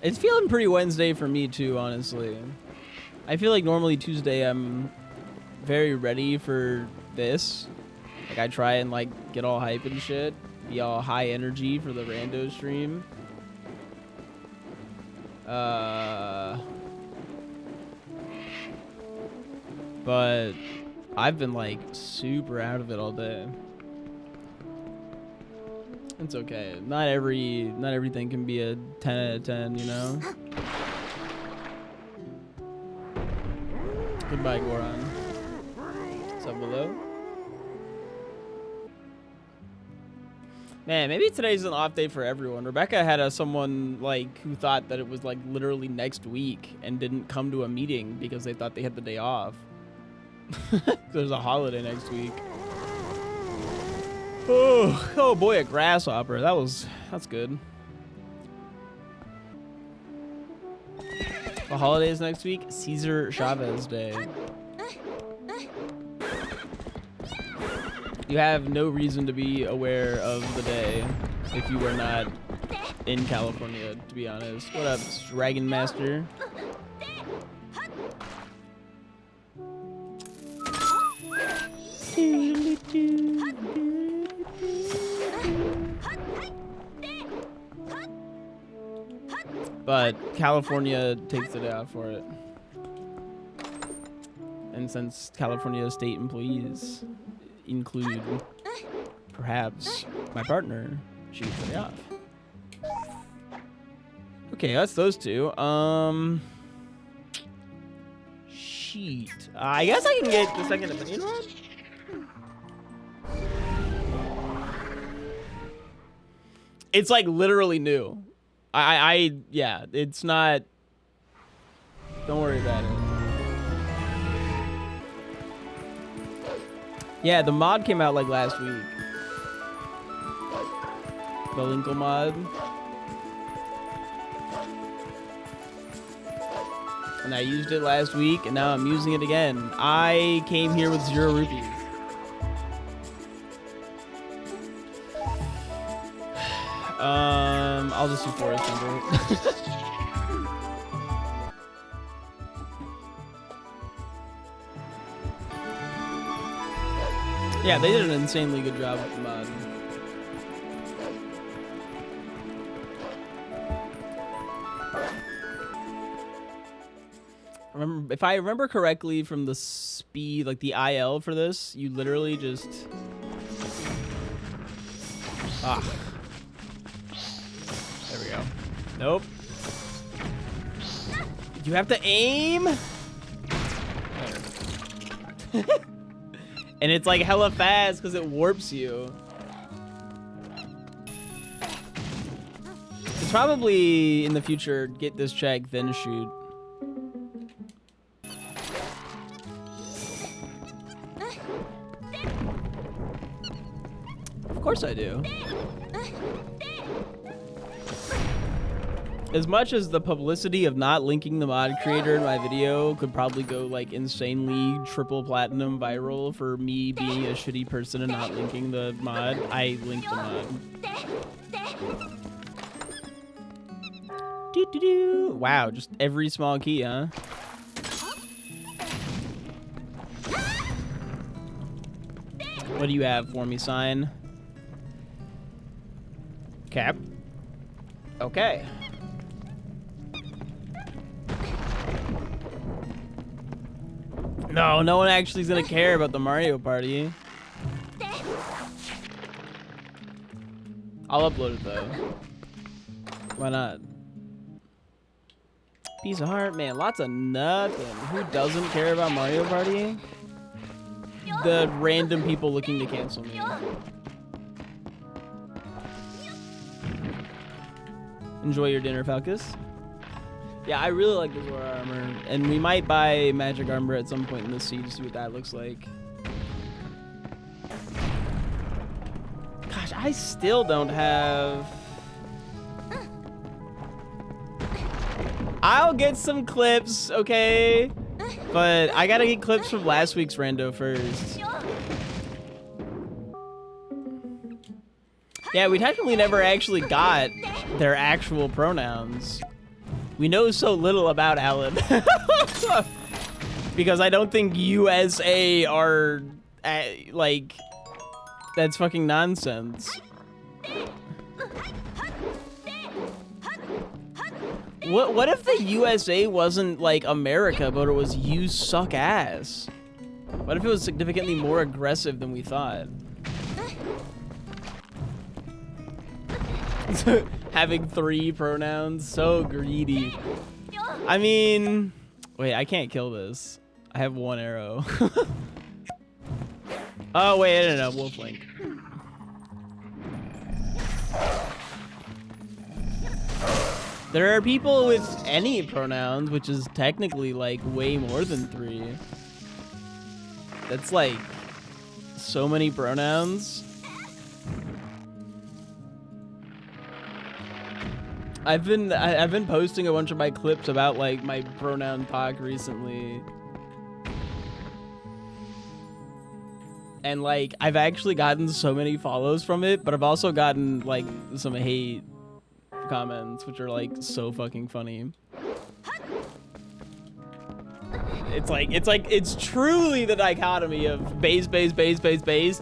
It's feeling pretty Wednesday for me too, honestly. I feel like normally Tuesday I'm very ready for this. Like I try and like get all hype and shit, be all high energy for the rando stream. But I've been like super out of it all day. It's okay. Not everything can be a 10 out of 10, you know? Goodbye, Goron. What's up, below? Man, maybe today's an off day for everyone. Rebecca had someone like who thought that it was like literally next week and didn't come to a meeting because they thought they had the day off. There's a holiday next week. Oh boy, a grasshopper. That's good. The holidays next week, Cesar Chavez Day. You have no reason to be aware of the day if you were not in California, to be honest. What up, Dragon Master? But California takes the day off for it. And since California state employees include perhaps my partner, she gets the day off. Okay, that's those two. Sheet. I guess I can get the second opinion one. It's like literally new. Yeah, it's not. Don't worry about it. Yeah, the mod came out like last week. The Linkle mod. And I used it last week, and now I'm using it again. I came here with 0 rupees. I'll just do Forest Timber. Yeah, they did an insanely good job with the mod. If I remember correctly from the speed, like the IL for this, you literally just... There we go. Nope. You have to aim? And it's like hella fast because it warps you. It's probably in the future get this check, then shoot. Of course I do. As much as the publicity of not linking the mod creator in my video could probably go like insanely triple platinum viral for me being a shitty person and not linking the mod, I linked the mod. Doo-doo-doo. Wow, just every small key, huh? What do you have for me, sign? Cap. Okay. No, no one actually is gonna care about the Mario Party. I'll upload it though. Why not? Piece of heart, man. Lots of nothing. Who doesn't care about Mario Party? The random people looking to cancel me. Enjoy your dinner, Falcus. Yeah, I really like the Zora armor, and we might buy magic armor at some point in this seed to see what that looks like. Gosh, I still don't have... I'll get some clips, okay? But I gotta get clips from last week's rando first. Yeah, we technically never actually got their actual pronouns. We know so little about Alan. Because I don't think USA are, like, that's fucking nonsense. What if the USA wasn't like America, but it was you suck ass? What if it was significantly more aggressive than we thought? Having 3 pronouns, so greedy. I mean, wait, I can't kill this. I have 1 arrow. Oh wait, no, Wolflink. There are people with any pronouns, which is technically like way more than 3. That's like so many pronouns. I've been posting a bunch of my clips about like my pronoun talk recently. And like I've actually gotten so many follows from it, but I've also gotten like some hate comments, which are like so fucking funny. It's truly the dichotomy of based,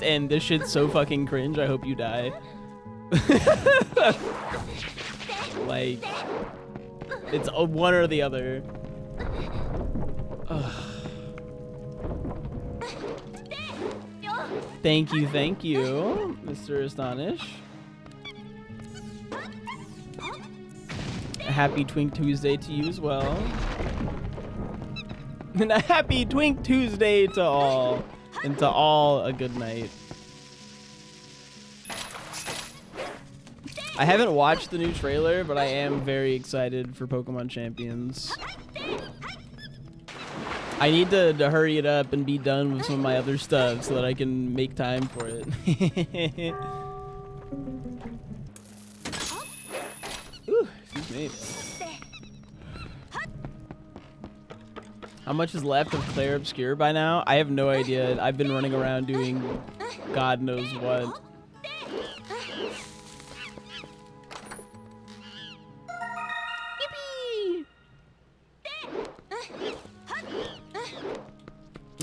and this shit's so fucking cringe, I hope you die. Like, it's one or the other. Ugh. Thank you, Mr. Astonish. A happy Twink Tuesday to you as well. And a happy Twink Tuesday to all. And to all a good night. I haven't watched the new trailer, but I am very excited for Pokemon Champions. I need to hurry it up and be done with some of my other stuff so that I can make time for it. Ooh, excuse me. How much is left of Claire Obscure by now? I have no idea. I've been running around doing God knows what.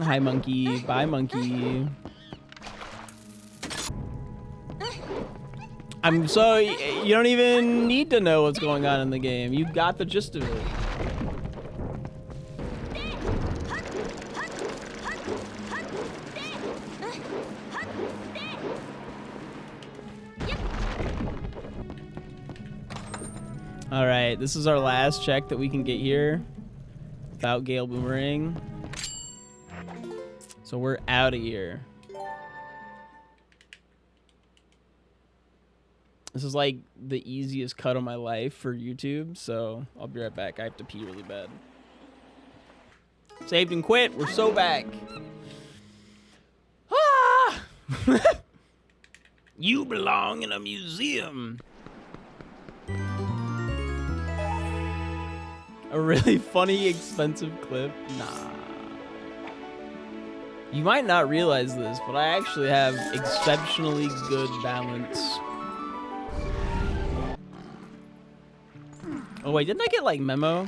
Hi, monkey. Bye, monkey. I'm so... You don't even need to know what's going on in the game. You got the gist of it. All right, this is our last check that we can get here without Gale Boomerang. So we're out of here. This is like the easiest cut of my life for YouTube, so I'll be right back. I have to pee really bad. Saved and quit. We're so back. Ah! You belong in a museum. A really funny, expensive clip? Nah. You might not realize this, but I actually have exceptionally good balance. Oh wait, didn't I get like memo?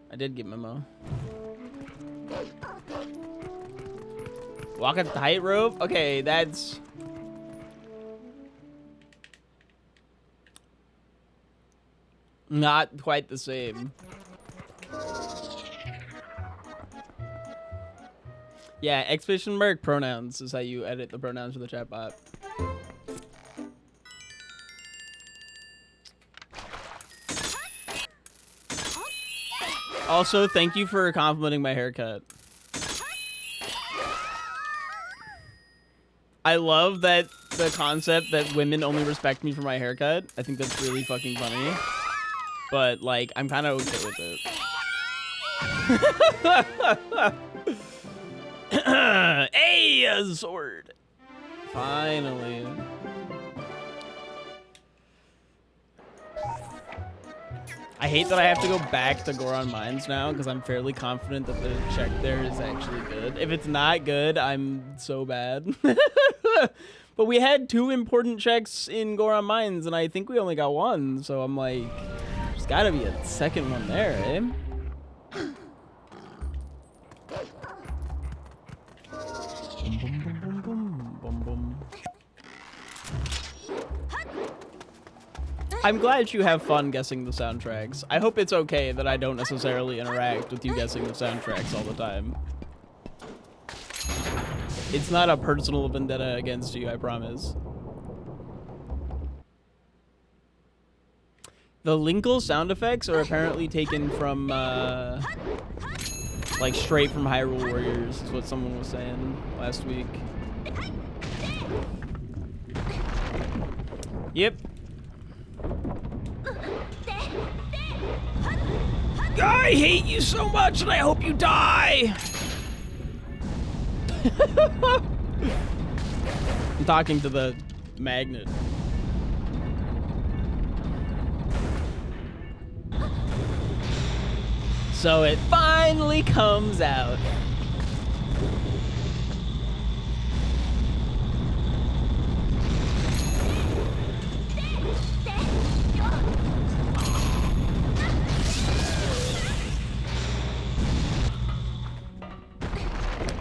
I did get memo. Walk a tightrope? Okay, that's... not quite the same. Yeah, exclamation mark pronouns is how you edit the pronouns for the chatbot. Also, thank you for complimenting my haircut. I love that the concept that women only respect me for my haircut. I think that's really fucking funny. But, like, I'm kind of okay with it. Hey, a sword. I hate that I have to go back to Goron Mines now because I'm fairly confident that the check there is actually good. If it's not good, I'm so bad. But we had 2 important checks in Goron Mines, and I think we only got 1. So I'm like, there's got to be a second one there, eh? Boom, boom, boom, boom, boom, boom, boom. I'm glad you have fun guessing the soundtracks. I hope it's okay that I don't necessarily interact with you guessing the soundtracks all the time. It's not a personal vendetta against you, I promise. The Linkle sound effects are apparently taken from, like, straight from Hyrule Warriors, is what someone was saying last week. Yep. I hate you so much and I hope you die! I'm talking to the magnet. So it finally comes out.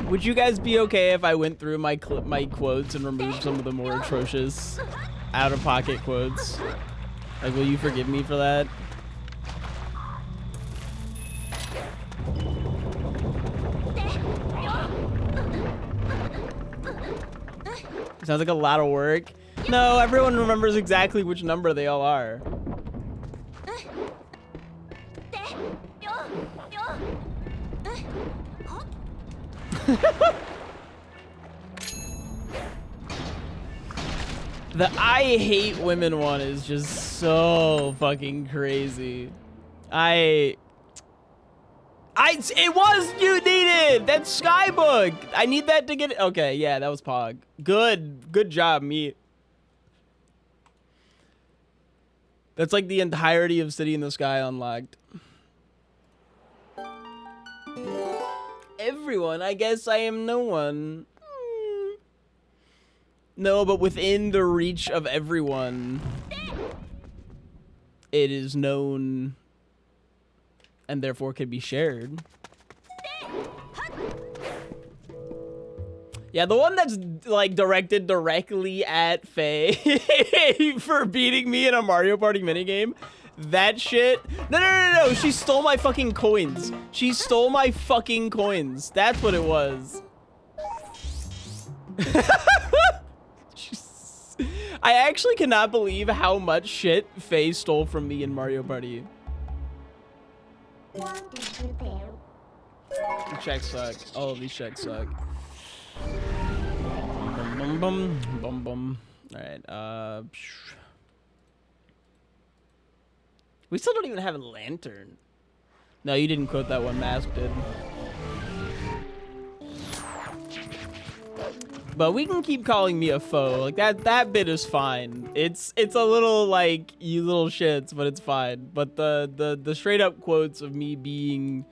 Would you guys be okay if I went through my quotes and removed some of the more atrocious out-of-pocket quotes? Like, will you forgive me for that? Sounds like a lot of work. No, everyone remembers exactly which number they all are. The I hate women one is just so fucking crazy. It was you needed. That's Skybook. I need that to get it. Okay, yeah, that was Pog. Good job, meat. That's like the entirety of City in the Sky unlocked. Everyone, I guess I am no one. No, but within the reach of everyone, it is known and therefore can be shared. Yeah, the one that's like directed directly at Faye for beating me in a Mario Party minigame. That shit. No. She stole my fucking coins. She stole my fucking coins. That's what it was. I actually cannot believe how much shit Faye stole from me in Mario Party. The checks suck. All of these checks suck. Bum, bum, bum, bum. All right. We still don't even have a lantern. No, you didn't quote that one. Mask did. But we can keep calling me a foe. Like that bit is fine. It's a little like you little shits, but it's fine. But the straight up quotes of me being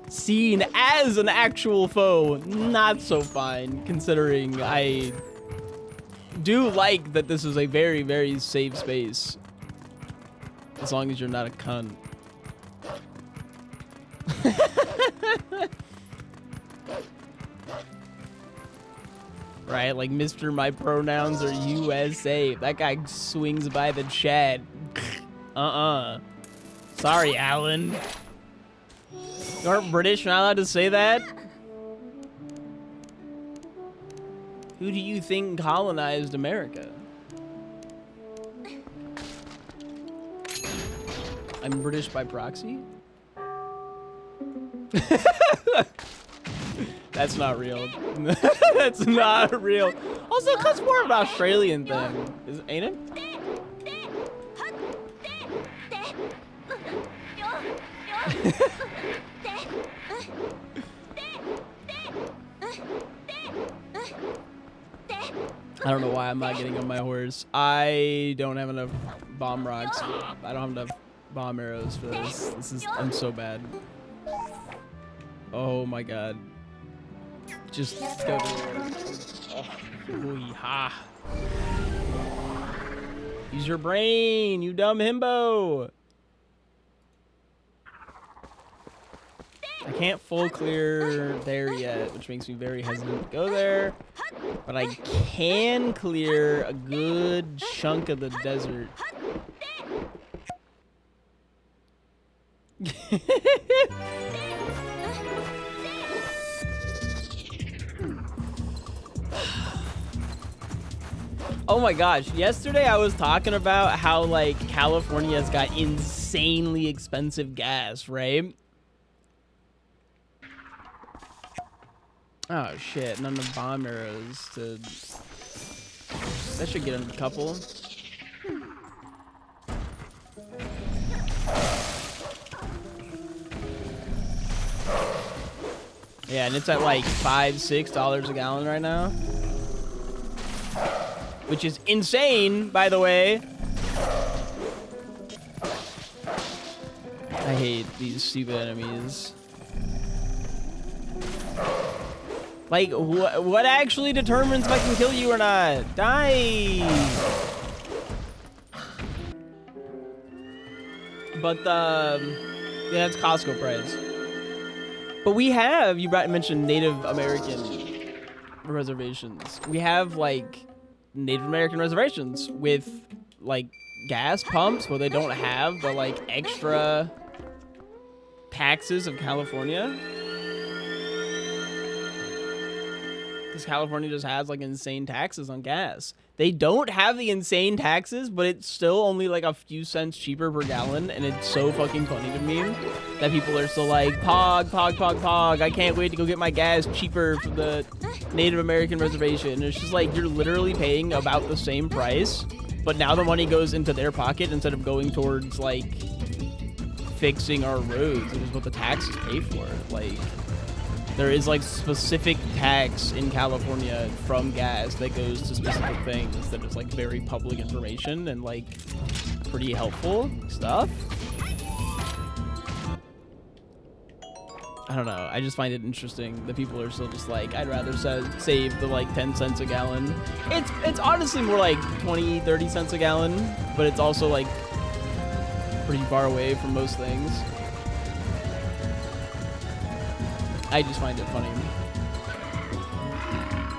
seen as an actual foe, not so fine, considering I do like that this is a very, very safe space. As long as you're not a cunt. Right, like Mr. My pronouns are USA. That guy swings by the chat. Sorry, Alan. You aren't British, you're not allowed to say that? Who do you think colonized America? I'm British by proxy? That's not real. That's not real. Also, that's more of an Australian thing, ain't it? I don't know why I'm not getting on my horse. I don't have enough bomb rocks. I don't have enough bomb arrows for this. I'm so bad. Oh my god. Just go to the ha. Use your brain, you dumb himbo. I can't full clear there yet, which makes me very hesitant to go there. But I can clear a good chunk of the desert. Oh my gosh, yesterday I was talking about how like California's got insanely expensive gas, right? Oh shit, none of bomb arrows to... That should get him a couple. Yeah, and it's at like $5-6 a gallon right now. Which is insane, by the way. I hate these stupid enemies. Like, what actually determines if I can kill you or not? Die! But, yeah, that's Costco price. But we have, you mentioned Native American reservations. We have, like, Native American reservations with, like, gas pumps where they don't have the, like, extra taxes of California. Because California just has like insane taxes on gas. They don't have the insane taxes, but it's still only like a few cents cheaper per gallon, and it's so fucking funny to me that people are still like, pog, pog, pog, pog. I can't wait to go get my gas cheaper from the Native American reservation. And it's just like, you're literally paying about the same price, but now the money goes into their pocket instead of going towards like fixing our roads, which is what the taxes pay for. Like, there is like specific tax in California from gas that goes to specific things that is like very public information and like pretty helpful stuff. I don't know. I just find it interesting that people are still just like, I'd rather save the like 10 cents a gallon. It's honestly more like 20, 30 cents a gallon, but it's also like pretty far away from most things. I just find it funny.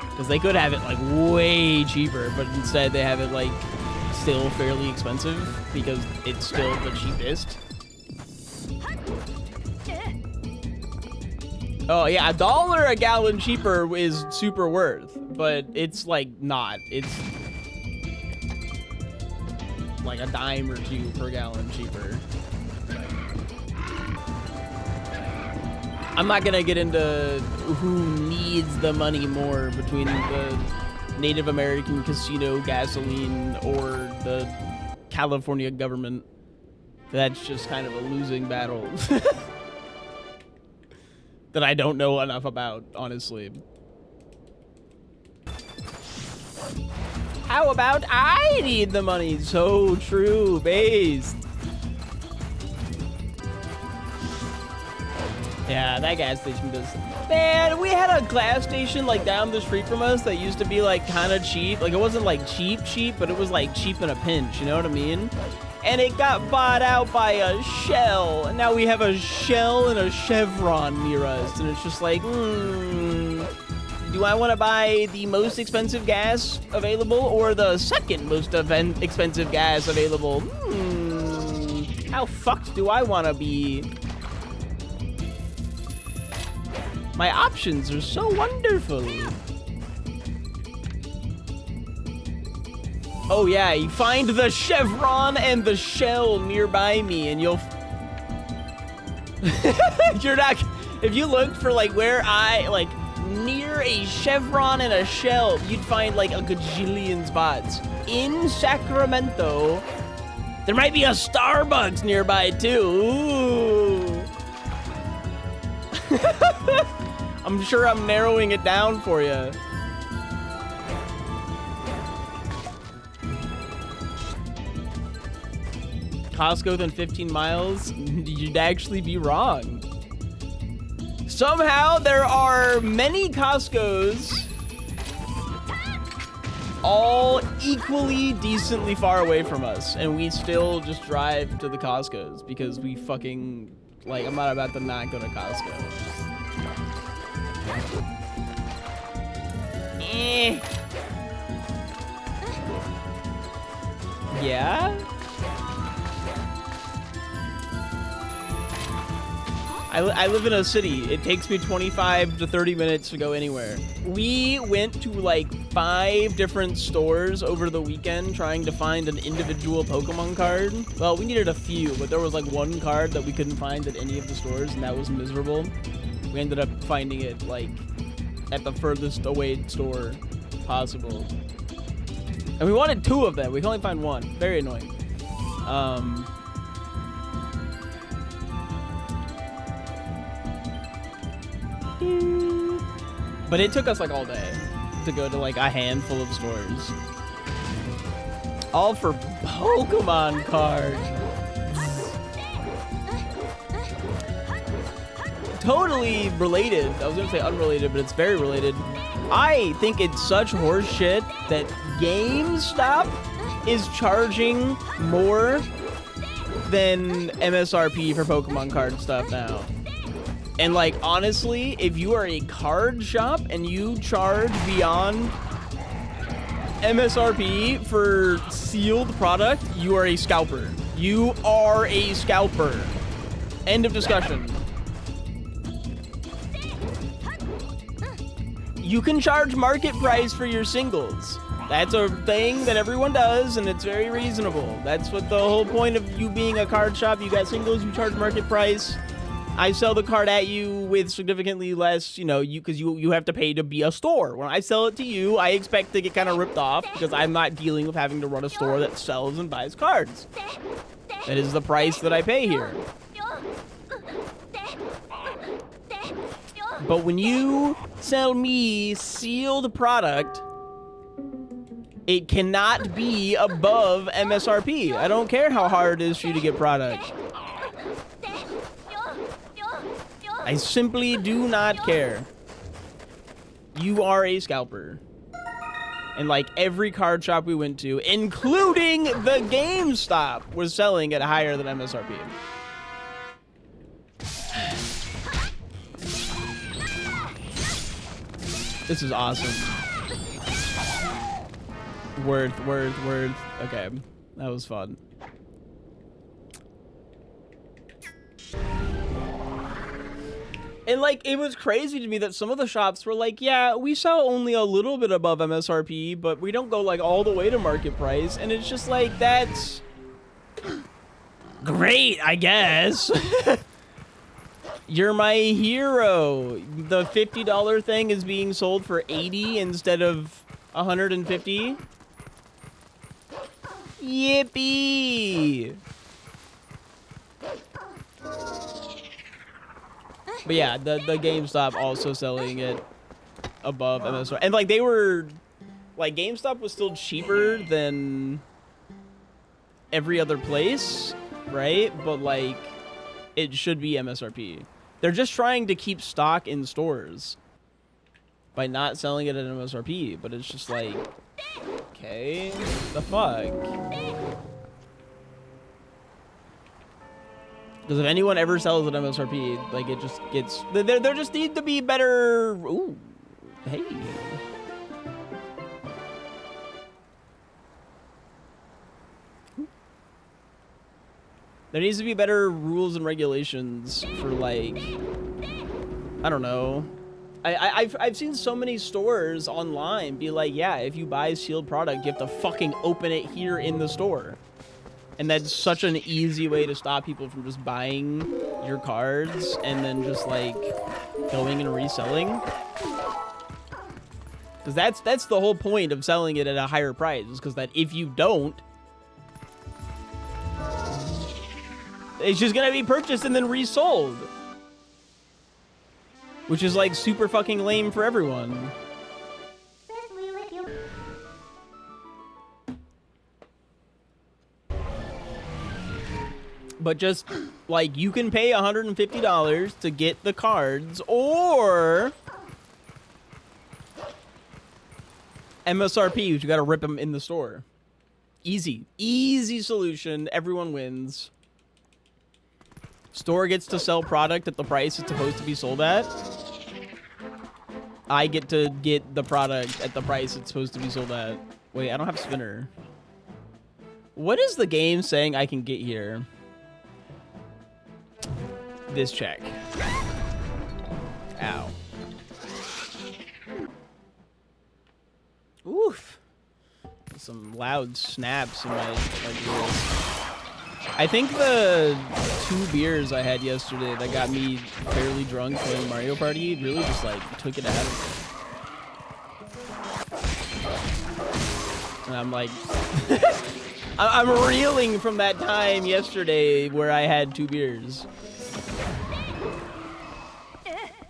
Because they could have it like way cheaper, but instead they have it like still fairly expensive because it's still the cheapest. Oh yeah, $1 a gallon cheaper is super worth, but it's like not. It's like a dime or two per gallon cheaper. I'm not gonna get into who needs the money more between the Native American casino gasoline or the California government. That's just kind of a losing battle that I don't know enough about, honestly. How about I need the money? So true, based. Yeah, that gas station does. Man, we had a gas station like down the street from us that used to be like kind of cheap. Like it wasn't like cheap, but it was like cheap in a pinch, you know what I mean? And it got bought out by a Shell. And now we have a Shell and a Chevron near us. And it's just like, do I want to buy the most expensive gas available or the second most expensive gas available? How fucked do I want to be? My options are so wonderful. Oh yeah, you find the Chevron and the Shell nearby me and you'll... You're not... If you looked for like where I... like near a Chevron and a Shell, you'd find like a gajillion spots. In Sacramento, there might be a Starbucks nearby too. Ooh. I'm sure I'm narrowing it down for you. Costco than 15 miles, you'd actually be wrong. Somehow there are many Costcos all equally decently far away from us, and we still just drive to the Costcos because we fucking, like, I'm not about to not go to Costco. Yeah? I live in a city. It takes me 25 to 30 minutes to go anywhere. We went to like 5 different stores over the weekend trying to find an individual Pokemon card. Well, we needed a few, but there was like one card that we couldn't find at any of the stores, and that was miserable. We ended up finding it like at the furthest away store possible. And we wanted 2 of them. We could only find 1. Very annoying. But it took us like all day to go to like a handful of stores. All for Pokemon cards. Totally related. I was gonna say unrelated, but it's very related. I think it's such horse shit that GameStop is charging more than MSRP for Pokemon card stuff now. And like, honestly, if you are a card shop and you charge beyond MSRP for sealed product, you are a scalper. You are a scalper. End of discussion. You can charge market price for your singles. That's a thing that everyone does, and it's very reasonable. That's what the whole point of you being a card shop. You got singles, you charge market price. I sell the card at you with significantly less, you know, because you have to pay to be a store. When I sell it to you, I expect to get kind of ripped off because I'm not dealing with having to run a store that sells and buys cards. That is the price that I pay here. But when you sell me sealed product, it cannot be above MSRP. I don't care how hard it is for you to get product. I simply do not care. You are a scalper. And like every card shop we went to, including the GameStop, was selling at higher than MSRP. This is awesome. Worth. Okay, that was fun. And like, it was crazy to me that some of the shops were like, yeah, we sell only a little bit above MSRP, but we don't go like all the way to market price. And it's just like, that's great, I guess. You're my hero. The $50 thing is being sold for $80 instead of $150. Yippee! But yeah, the GameStop also selling it above MSRP. And like, they were, like, GameStop was still cheaper than every other place, right? But like, it should be MSRP. They're just trying to keep stock in stores by not selling it at MSRP, but it's just like, okay, the fuck? Because if anyone ever sells at MSRP, like, it just gets... There just need to be better... Ooh, hey. There needs to be better rules and regulations for, like... I don't know. I've seen so many stores online be like, yeah, if you buy sealed product, you have to fucking open it here in the store. And that's such an easy way to stop people from just buying your cards and then just like going and reselling. Because that's the whole point of selling it at a higher price, is because that if you don't, it's just gonna be purchased and then resold. Which is like super fucking lame for everyone. But just, like, you can pay $150 to get the cards, or MSRP, which you gotta rip them in the store. Easy. Easy solution. Everyone wins. Store gets to sell product at the price it's supposed to be sold at. I get to get the product at the price it's supposed to be sold at. Wait, I don't have spinner. What is the game saying I can get here? This check. Ow. Oof. Some loud snaps in my ears. I think the 2 beers I had yesterday that got me fairly drunk playing Mario Party really just like took it out of me. And I'm like, I'm reeling from that time yesterday where I had 2 beers.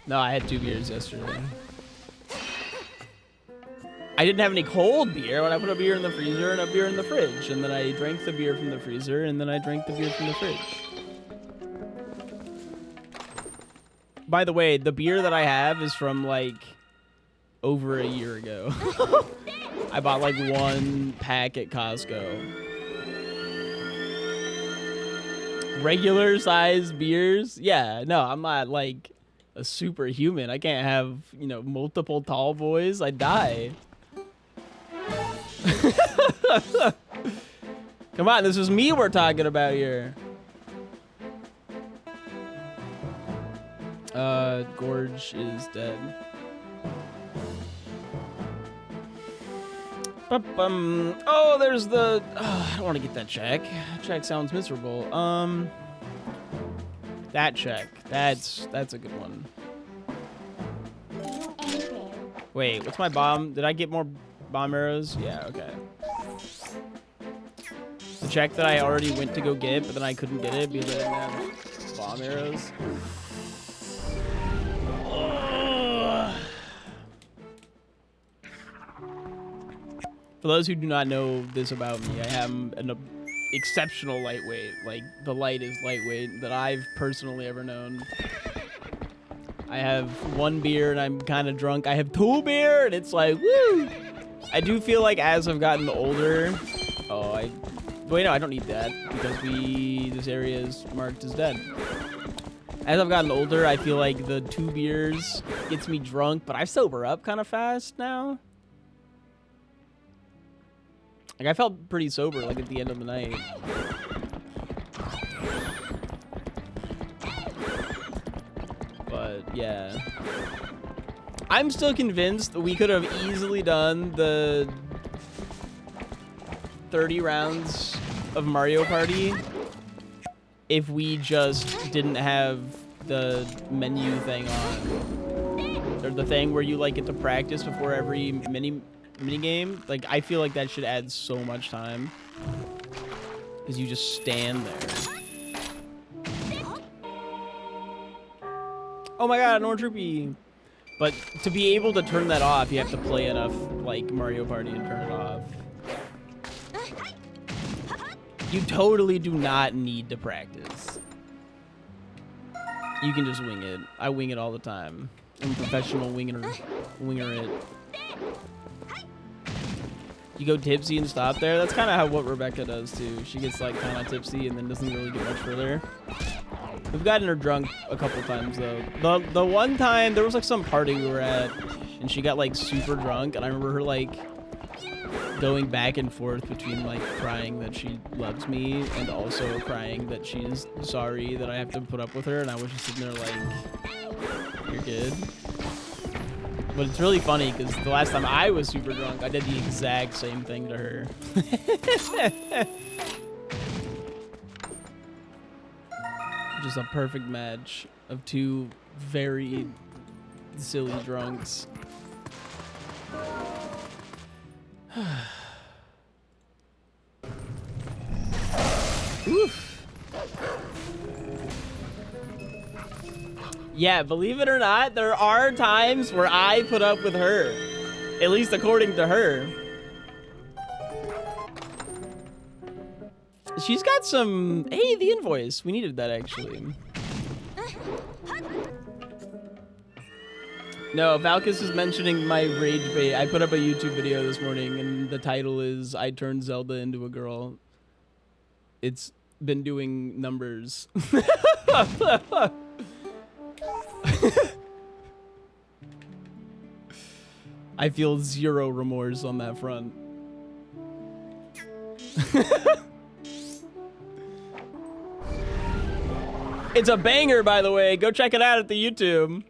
No, I had 2 beers yesterday. I didn't have any cold beer when I put a beer in the freezer and a beer in the fridge. And then I drank the beer from the freezer and then I drank the beer from the fridge. By the way, the beer that I have is from like over a year ago. I bought like 1 pack at Costco. Regular size beers? Yeah, no, I'm not like a superhuman. I can't have, you know, multiple tall boys. I'd die. Come on, this is me we're talking about here. Gorge is dead. Oh, there's the... I don't want to get that check. Check sounds miserable. That check. That's a good one. Wait, what's my bomb? Did I get more bomb arrows? Yeah, okay. The check that I already went to go get, but then I couldn't get it because I didn't have bomb arrows. For those who do not know this about me, I am an exceptional lightweight. Like, the lightest lightweight that I've personally ever known. I have 1 beer and I'm kind of drunk. I have 2 beer and it's like, woo! I do feel like as I've gotten older... Oh, wait, no, I don't need that because this area is marked as dead. As I've gotten older, I feel like the 2 beers gets me drunk, but I sober up kind of fast now. Like, I felt pretty sober, like, at the end of the night. But, yeah. I'm still convinced that we could have easily done the 30 rounds of Mario Party if we just didn't have the menu thing on. Or the thing where you, like, get to practice before every mini game. Like, I feel like that should add so much time because you just stand there. Oh my god, an orange rupee. But to be able to turn that off, you have to play enough like Mario Party and turn it off. You totally do not need to practice. You can just wing it. I wing it all the time. I'm a professional winger it. You go tipsy and stop there. That's kind of what Rebecca does too. She gets like kind of tipsy and then doesn't really get much further. We've gotten her drunk a couple times though. The one time there was like some party we were at and she got like super drunk and I remember her like going back and forth between like crying that she loves me and also crying that she's sorry that I have to put up with her, and I was just sitting there like, you're good. But it's really funny because the last time I was super drunk, I did the exact same thing to her. Just a perfect match of 2 very silly drunks. Oof. Yeah, believe it or not, there are times where I put up with her. At least according to her. She's got some... Hey, the invoice. We needed that, actually. No, Valkus is mentioning my rage bait. I put up a YouTube video this morning, and the title is I Turned Zelda Into a Girl. It's been doing numbers. I feel zero remorse on that front. It's a banger, by the way. Go check it out at the YouTube.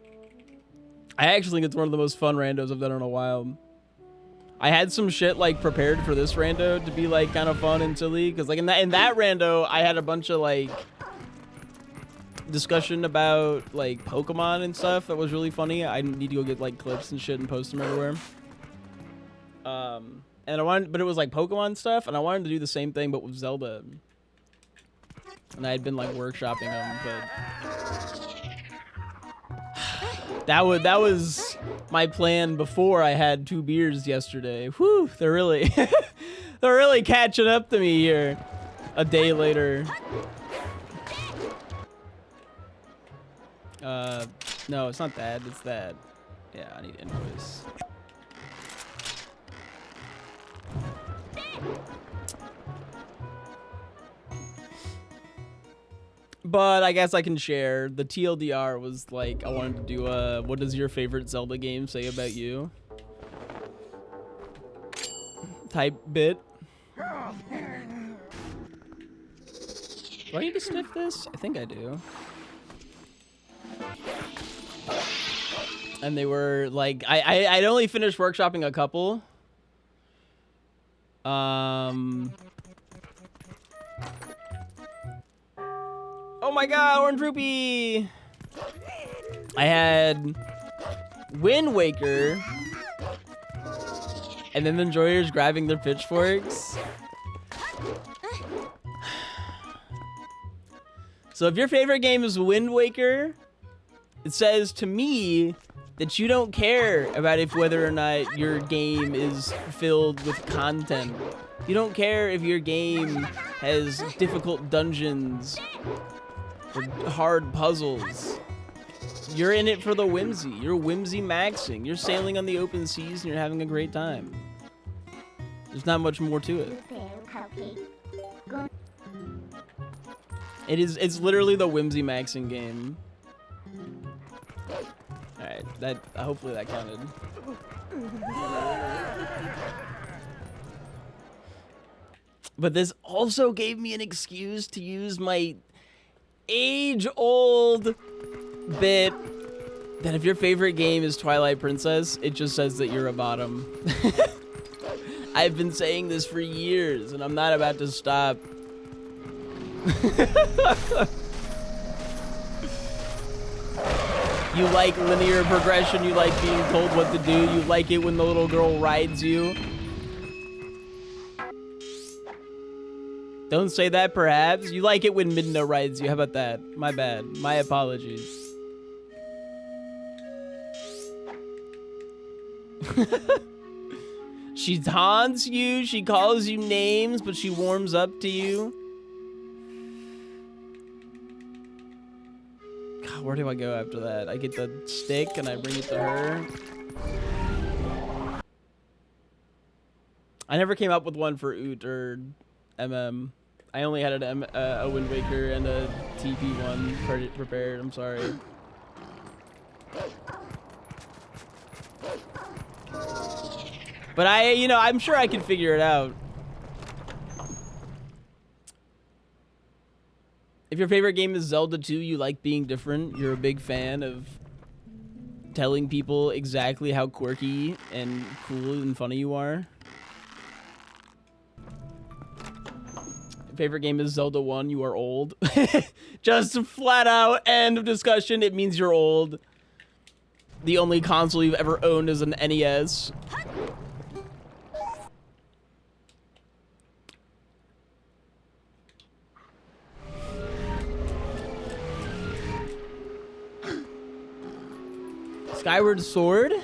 I actually think it's one of the most fun randos I've done in a while. I had some shit like prepared for this rando to be like kind of fun and silly, because like in that rando I had a bunch of like discussion about like Pokemon and stuff that was really funny. I need to go get like clips and shit and post them everywhere. And but it was like Pokemon stuff, and I wanted to do the same thing but with Zelda. And I had been like workshopping them, but that was my plan before I had 2 beers yesterday. Whew, they're really they're really catching up to me here a day later. No, it's not that, it's that. Yeah, I need invoice. But I guess I can share. The TLDR was like, I wanted to do a, what does your favorite Zelda game say about you? Type bit. Do I need to sniff this? I think I do. And they were like, I'd only finished workshopping a couple. Oh my god, Orange Rupee! I had Wind Waker, and then the enjoyers grabbing their pitchforks. So if your favorite game is Wind Waker, it says to me that you don't care about whether or not your game is filled with content. You don't care if your game has difficult dungeons or hard puzzles. You're in it for the whimsy. You're whimsy maxing. You're sailing on the open seas and you're having a great time. There's not much more to it. It's literally the whimsy maxing game. Alright, hopefully that counted. But this also gave me an excuse to use my age-old bit that if your favorite game is Twilight Princess, it just says that you're a bottom. I've been saying this for years, and I'm not about to stop. You like linear progression, you like being told what to do, you like it when the little girl rides you. Don't say that, perhaps. You like it when Midna rides you. How about that? My bad. My apologies. She taunts you, she calls you names, but she warms up to you. God, where do I go after that? I get the stick and I bring it to her. I never came up with one for Oot or MM. I only had a Wind Waker and a TP one prepared. I'm sorry. But I'm sure I can figure it out. If your favorite game is Zelda 2, you like being different, you're a big fan of telling people exactly how quirky and cool and funny you are. Favorite game is Zelda 1, you are old. Just flat out end of discussion, it means you're old. The only console you've ever owned is an NES. Skyward Sword?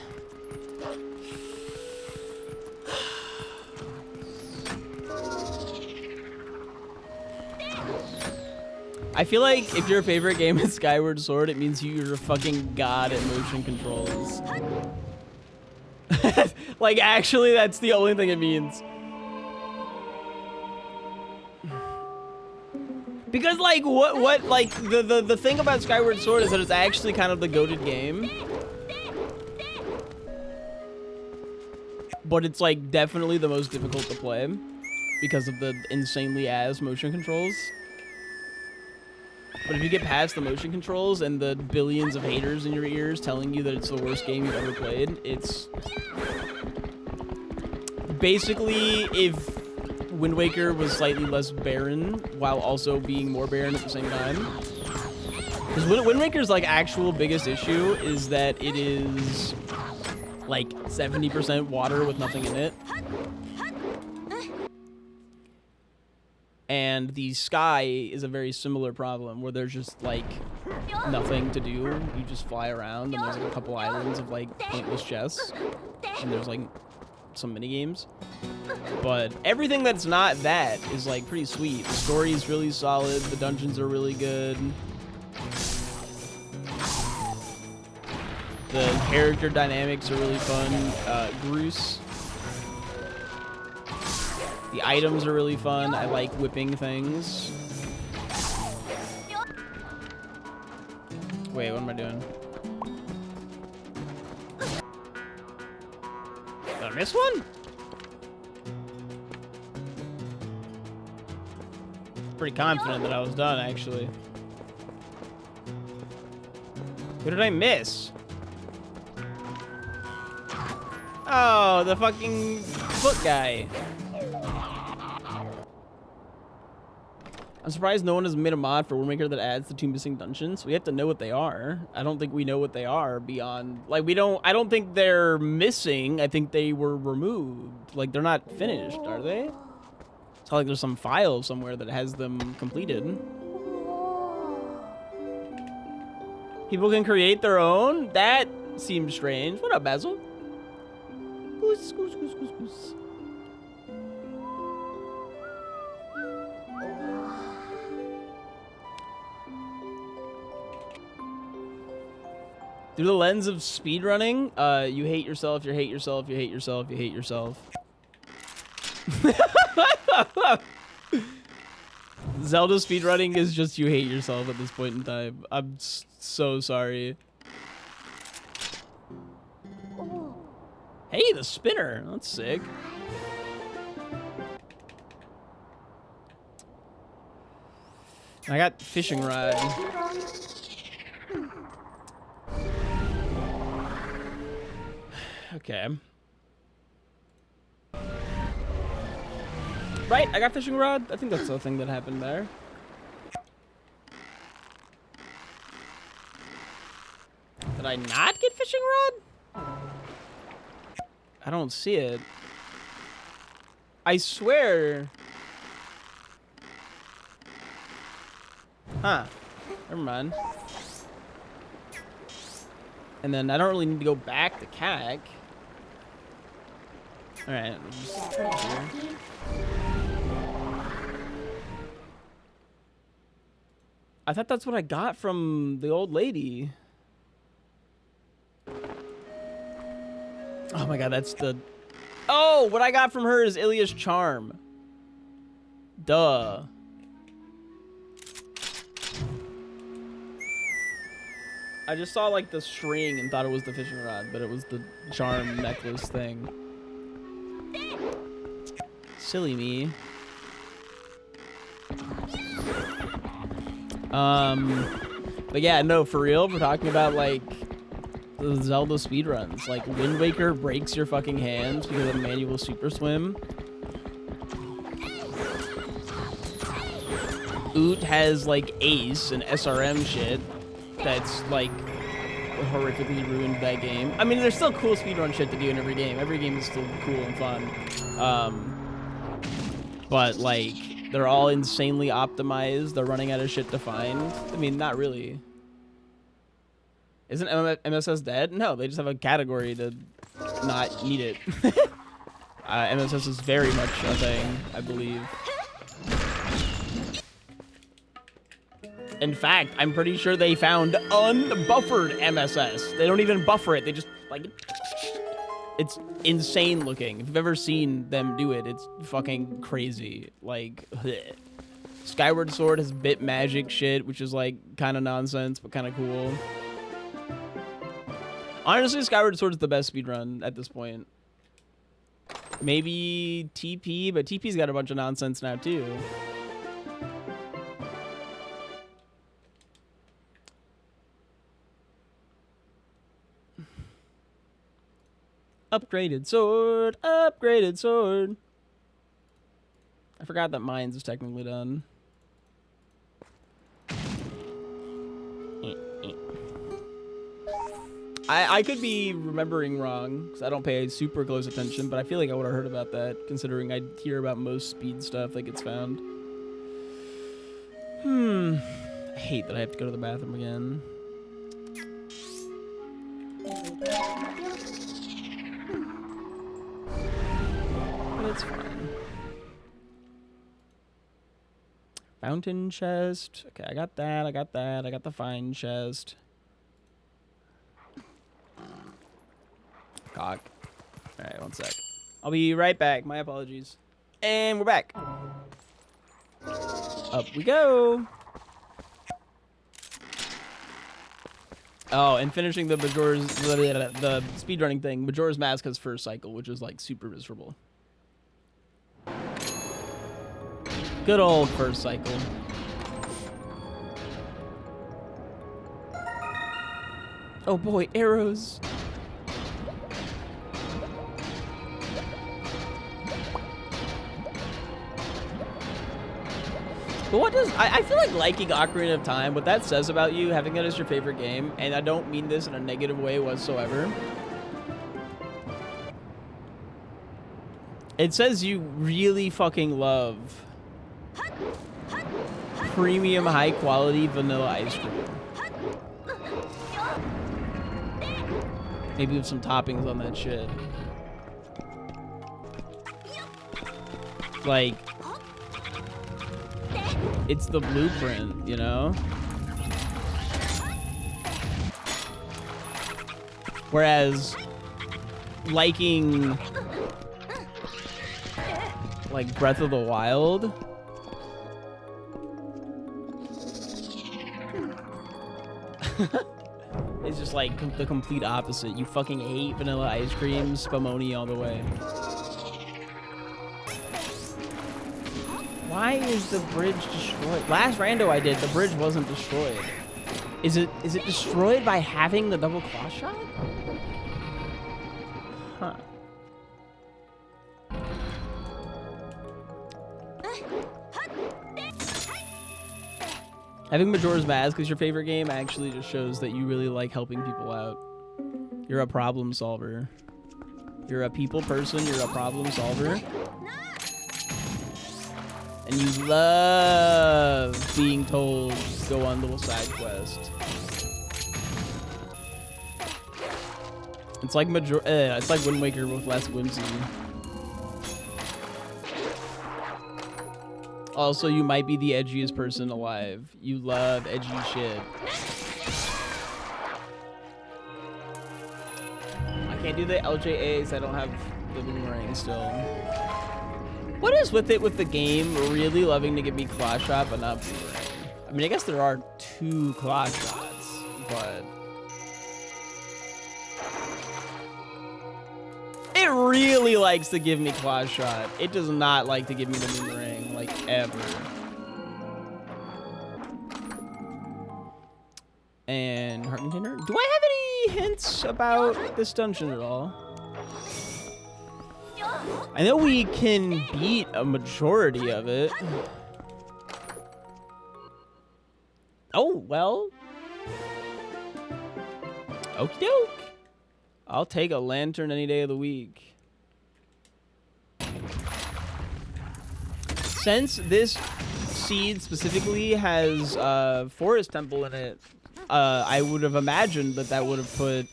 I feel like if your favorite game is Skyward Sword, it means you're a fucking god at motion controls. Like, actually, that's the only thing it means. Because, like, like, the thing about Skyward Sword is that it's actually kind of the goated game. But it's, like, definitely the most difficult to play because of the insanely ass motion controls. But if you get past the motion controls and the billions of haters in your ears telling you that it's the worst game you've ever played, it's... Basically, if Wind Waker was slightly less barren while also being more barren at the same time. Because Wind Waker's like actual biggest issue is that it is like 70% water with nothing in it. And the Sky is a very similar problem where there's just like nothing to do. You just fly around and there's like a couple islands of like pointless chests. And there's like some mini games, but everything that's not that is like pretty sweet. The story's really solid. The dungeons are really good. The character dynamics are really fun. Groose. The items are really fun. I like whipping things. Wait, what am I doing? Did I miss one? Pretty confident that I was done, actually. Who did I miss? Oh, the fucking foot guy. I'm surprised no one has made a mod for Wind Waker that adds the 2 missing dungeons. We have to know what they are. I don't think we know what they are beyond... Like, I don't think they're missing. I think they were removed. Like, they're not finished, are they? It's not like there's some file somewhere that has them completed. People can create their own? That seems strange. What up, Basil? Goose, goose, goose, goose, goose. Through the lens of speedrunning, you hate yourself, you hate yourself, you hate yourself, you hate yourself. Zelda speedrunning is just you hate yourself at this point in time. I'm so sorry. Hey, the spinner. That's sick. I got fishing rod. Okay. Right, I got fishing rod. I think that's the thing that happened there. Did I not get fishing rod? I don't see it. I swear. Huh. Never mind. And then I don't really need to go back to CAC. Alright. I thought that's what I got from the old lady. Oh my god, that's the... Oh, what I got from her is Ilya's charm. Duh. I just saw like the string and thought it was the fishing rod, but it was the charm necklace thing. Silly me. But yeah, no, for real, we're talking about like the Zelda speedruns. Like Wind Waker breaks your fucking hands because of manual super swim. Oot has like Ace and SRM shit that's like horrifically ruined that game. I mean, there's still cool speedrun shit to do in every game. Every game is still cool and fun. But like, they're all insanely optimized. They're running out of shit to find. I mean, not really. Isn't MSS dead? No, they just have a category to not need it. MSS is very much a thing, I believe. In fact, I'm pretty sure they found unbuffered MSS. They don't even buffer it. They just, like, it's insane looking. If you've ever seen them do it, it's fucking crazy. Like, bleh. Skyward Sword has bit magic shit, which is, like, kind of nonsense, but kind of cool. Honestly, Skyward Sword is the best speedrun at this point. Maybe TP, but TP's got a bunch of nonsense now, too. Upgraded sword, upgraded sword. I forgot that Mines is technically done. I could be remembering wrong, because I don't pay super close attention, but I feel like I would have heard about that, considering I hear about most speed stuff that gets found. I hate that I have to go to the bathroom again. But it's fine. Fountain chest. Okay, I got that, I got that. I got the fine chest. Cock. Alright, one sec. I'll be right back. My apologies. And we're back. Up we go. Oh, and finishing the Majora's, the speedrunning thing. Majora's Mask has first cycle, which is like super miserable. Good old first cycle. Oh boy, arrows. But what does... I feel like liking Ocarina of Time, what that says about you, having it as your favorite game, and I don't mean this in a negative way whatsoever. It says you really fucking love premium high-quality vanilla ice cream. Maybe with some toppings on that shit. Like... it's the blueprint, you know? Whereas, liking, like, Breath of the Wild, it's just, like, the complete opposite. You fucking hate vanilla ice cream, Spumoni all the way. Why is the bridge destroyed? Last rando I did, the bridge wasn't destroyed. Is it destroyed by having the double claw shot? Huh. Having Majora's Mask as your favorite game actually just shows that you really like helping people out. You're a problem solver. You're a people person, you're a problem solver. And you love being told to go on little side quests. It's like it's like Wind Waker with less whimsy. Also, you might be the edgiest person alive. You love edgy shit. I can't do the LJAs. I don't have the boomerang still. What is with it with the game really loving to give me claw shot but not boomerang? I mean, I guess there are 2 claw shots, but it really likes to give me claw shot. It does not like to give me the boomerang, like, ever. And heart container. Do I have any hints about this dungeon at all? I know we can beat a majority of it. Oh, well. Okie doke. I'll take a lantern any day of the week. Since this seed specifically has Forest Temple in it, I would have imagined that that would have put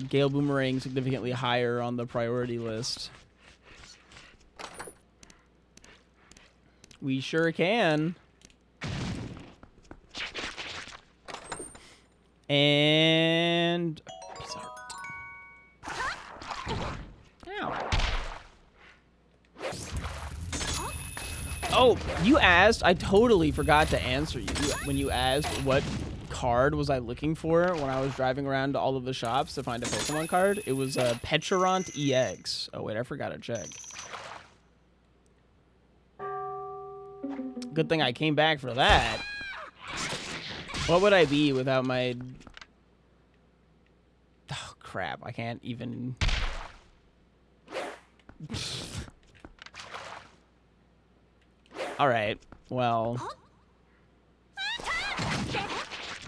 Gale Boomerang significantly higher on the priority list. We sure can. And piece of heart. Ow. Oh, you asked. I totally forgot to answer you when you asked what card was I looking for when I was driving around to all of the shops to find a Pokemon card. It was a Petrarant EX. Oh wait, I forgot to check. Good thing I came back for that. What would I be without my... Oh, crap. I can't even... Alright. Well...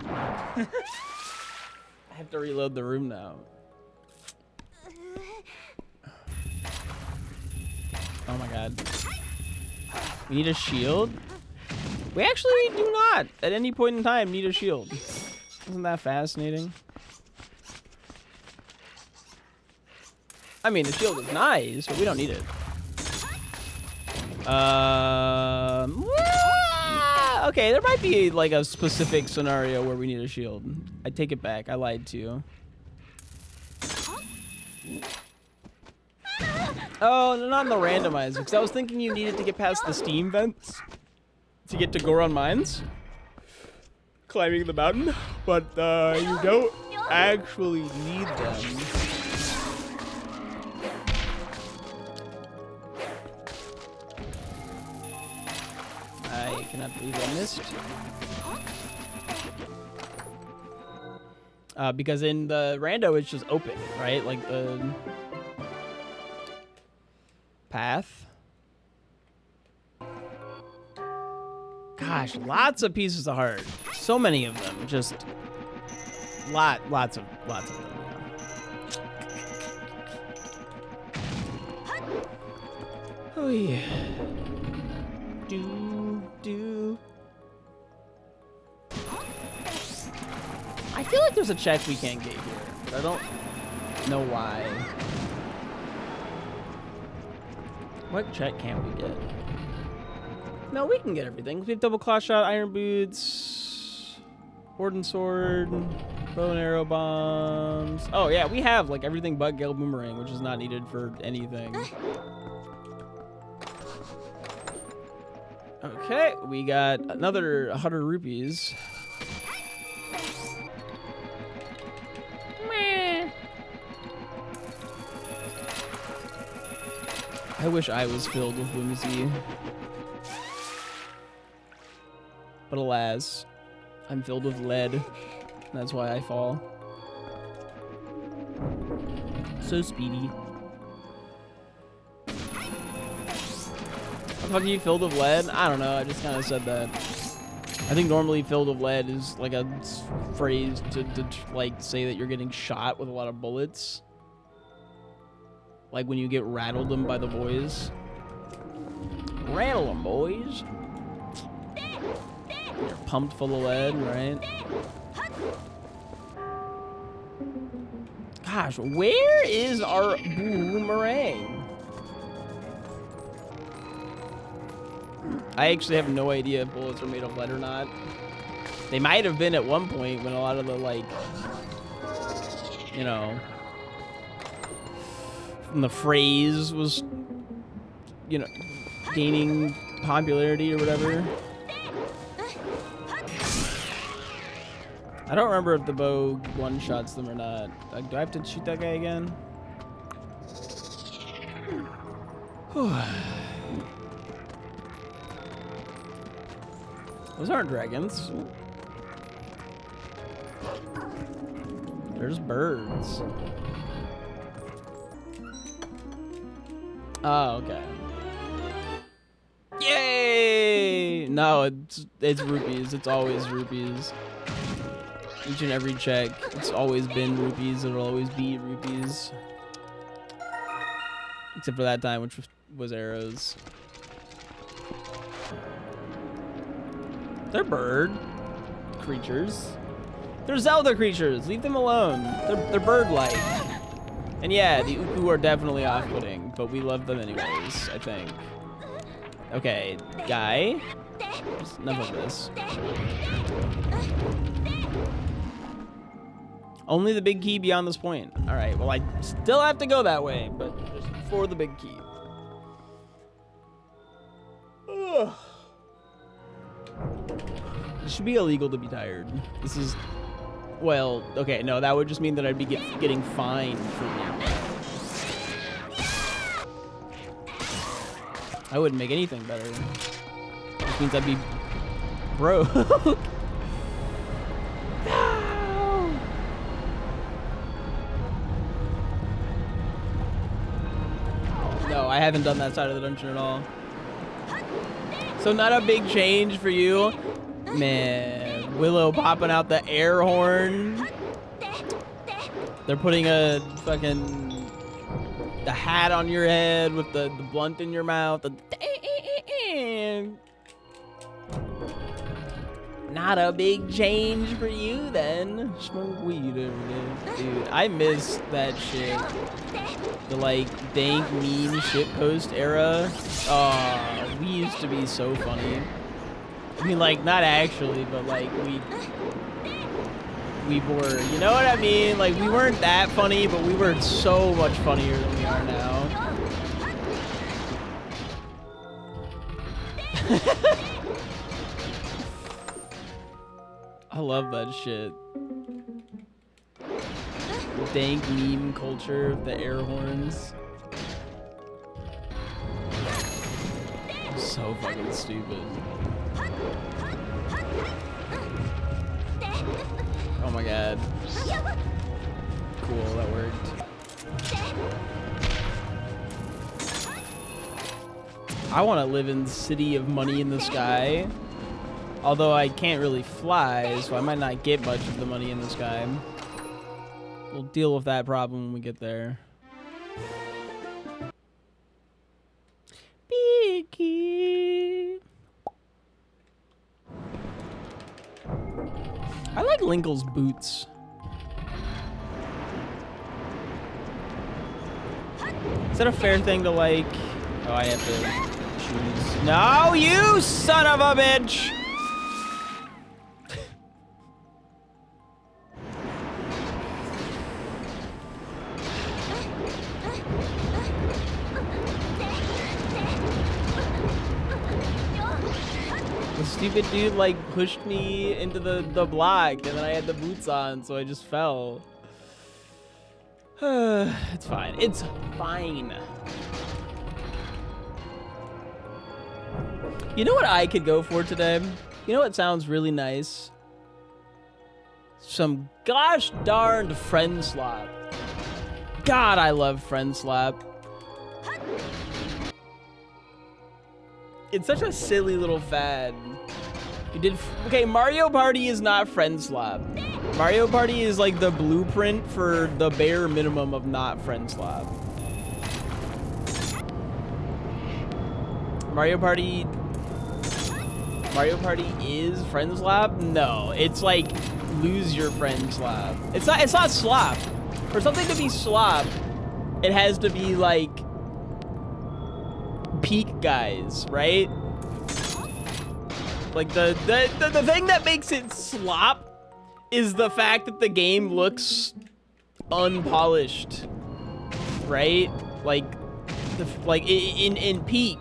I have to reload the room now. Oh my god. We need a shield? We actually do not, at any point in time, need a shield. Isn't that fascinating? I mean, the shield is nice, but we don't need it. Okay, there might be, like, a specific scenario where we need a shield. I take it back. I lied to you. Oh, no, not in the randomizer, because I was thinking you needed to get past the steam vents to get to Goron Mines, climbing the mountain, but you don't actually need them. I cannot believe I missed. Because in the rando, it's just open, right? Like the path. Gosh, lots of pieces of heart. So many of them. Just lots of them. Oh yeah. Do. I feel like there's a check we can't get here, but I don't know why. What check can't we get? No, we can get everything. We have double claw shot, iron boots, Warden sword, bow and arrow bombs. Oh yeah, we have like everything but Gale Boomerang, which is not needed for anything. Okay, we got another 100 rupees. Meh. I wish I was filled with whimsy. But alas, I'm filled with lead. That's why I fall. So speedy. How about you filled with lead? I don't know, I just kind of said that. I think normally filled with lead is like a phrase to like say that you're getting shot with a lot of bullets. Like when you get rattled them by the boys. Rattle them, boys. You're pumped full of lead, right? Gosh, where is our boomerang? I actually have no idea if bullets are made of lead or not. They might have been at one point when a lot of the, like, you know, when the phrase was, you know, gaining popularity or whatever. I don't remember if the bow one-shots them or not. Do I have to shoot that guy again? Those aren't dragons. They're just birds. Oh, okay. Yay! No, it's rupees. It's always rupees. Each and every check, it's always been rupees. It'll always be rupees. Except for that time, which was arrows. They're bird creatures. They're Zelda creatures. Leave them alone. They're bird-like. And yeah, the Uku are definitely off-putting, but we love them anyways, I think. Okay, guy. Just enough of this. Only the big key beyond this point. All right, well, I still have to go that way, but just for the big key. Ugh. It should be illegal to be tired. This is, well, okay, no, that would just mean that I'd be getting fined for being. I wouldn't make anything better. Which means I'd be broke. No! No, I haven't done that side of the dungeon at all. So not a big change for you. Man, Willow popping out the air horn. They're putting a fucking the hat on your head with the blunt in your mouth. Not a big change for you then. Smoke weed every day. Dude, I miss that shit. The like dank meme shitpost era. Oh, we used to be so funny. I mean, like, not actually, but like we were, you know what I mean? Like, we weren't that funny, but we were so much funnier than we are now. I love that shit. Dank meme culture, the air horns. So fucking stupid. Oh my god. Cool, that worked. I want to live in the city of money in the sky. Although I can't really fly, so I might not get much of the money in the sky. We'll deal with that problem when we get there. Big key. I like Linkle's boots. Is that a fair thing to like? Oh, I have to choose. No, you son of a bitch! Stupid dude like pushed me into the block and then I had the boots on, so I just fell. It's fine. It's fine. You know what I could go for today? You know what sounds really nice? Some gosh darned Friendslop. God, I love Friendslop. It's such a silly little fad. You did okay. Mario Party is not Friendslop. Mario Party is like the blueprint for the bare minimum of not Friendslop. Mario Party is Friendslop? No, it's like lose your Friendslop. It's not slop. For something to be slop, it has to be like peak guys, right? Like the thing that makes it slop is the fact that the game looks unpolished, right? Like in peak,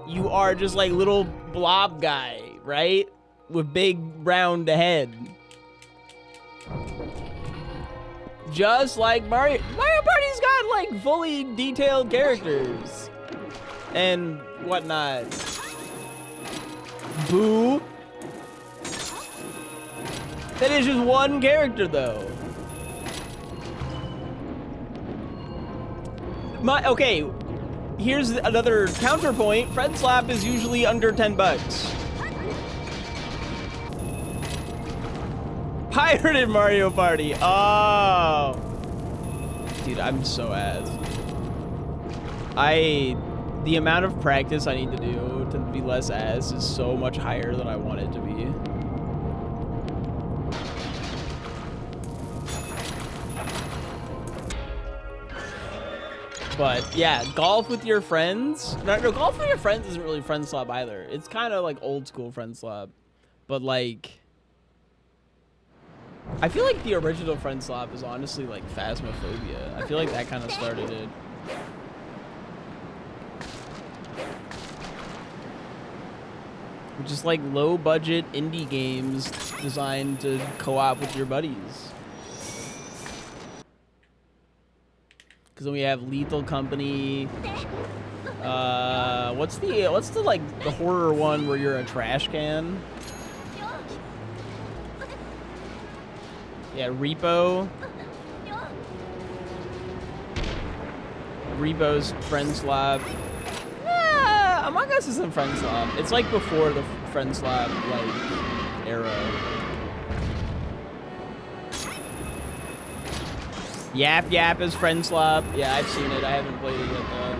you are just like little blob guy, right? With big round head. Just like Mario Party's got like fully detailed characters and whatnot. Boo. That is just one character though. Okay, here's another counterpoint. Friendslop is usually under 10 bucks. Pirated Mario Party. Oh. Dude, I'm so ass. The amount of practice I need to do to be less ass is so much higher than I want it to be. But yeah, golf with your friends. No, golf with your friends isn't really Friendslop either. It's kind of like old school Friendslop. But like, I feel like the original Friendslop is honestly like Phasmophobia. I feel like that kind of started it. Just like low budget indie games designed to co-op with your buddies. Because then we have Lethal Company. What's the like the horror one where you're a trash can? Yeah, Repo. Repo's Friendslop. Among Us isn't Friendslop. It's like before the Friendslop like era. Yap Yap is Friendslop. Yeah, I've seen it. I haven't played it yet though.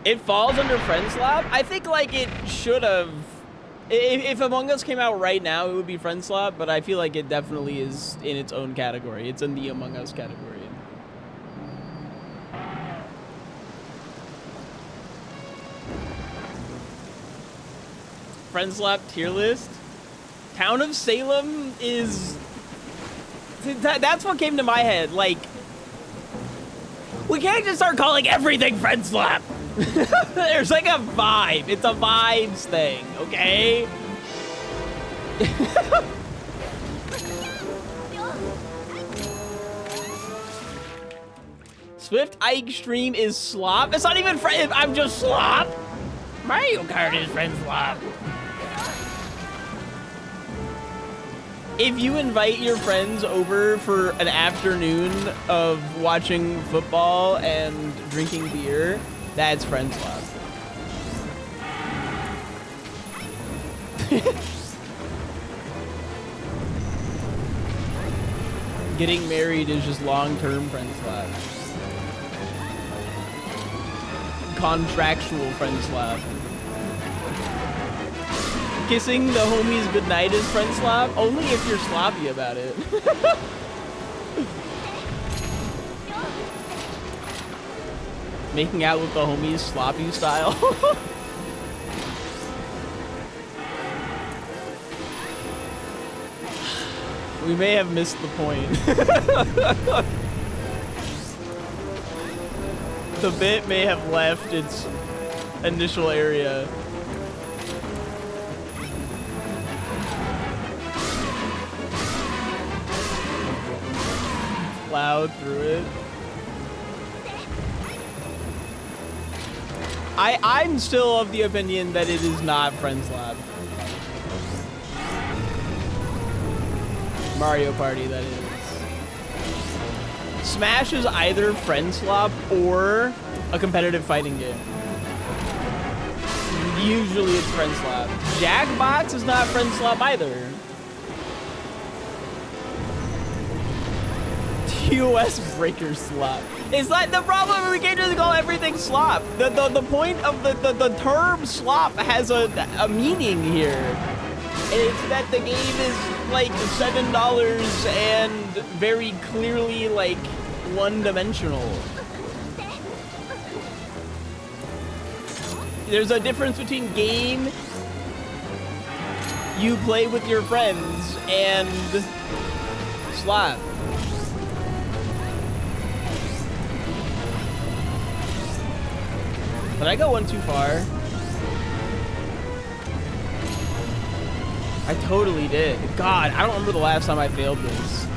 It falls under Friendslop. I think like it should have. If Among Us came out right now, it would be Friendslop. But I feel like it definitely is in its own category. It's in the Among Us category. Friendslop tier list. Town of Salem is... That's what came to my head. Like, we can't just start calling everything Friendslop. There's like a vibe. It's a vibes thing, okay? SwiftIke stream is slop. It's not even I'm just slop. Mario Kart is Friendslop. If you invite your friends over for an afternoon of watching football and drinking beer, that's Friendslop. Getting married is just long-term Friendslop. Contractual Friendslop. Kissing the homies goodnight is Friendslop, only if you're sloppy about it. Making out with the homies sloppy style. We may have missed the point. The bit may have left its initial area. Plowed through it. I'm still of the opinion that it is not Friendslop. Mario Party, that is. Smash is either Friendslop or a competitive fighting game. Usually it's Friendslop. Jackbox is not Friendslop either. TOS Breaker Slop. It's not the problem. We can't just call everything slop. The point of the term slop has a meaning here. And it's that the game is like $7 and very clearly like one-dimensional. There's a difference between game you play with your friends and slop. Did I go one too far? I totally did. God, I don't remember the last time I failed this.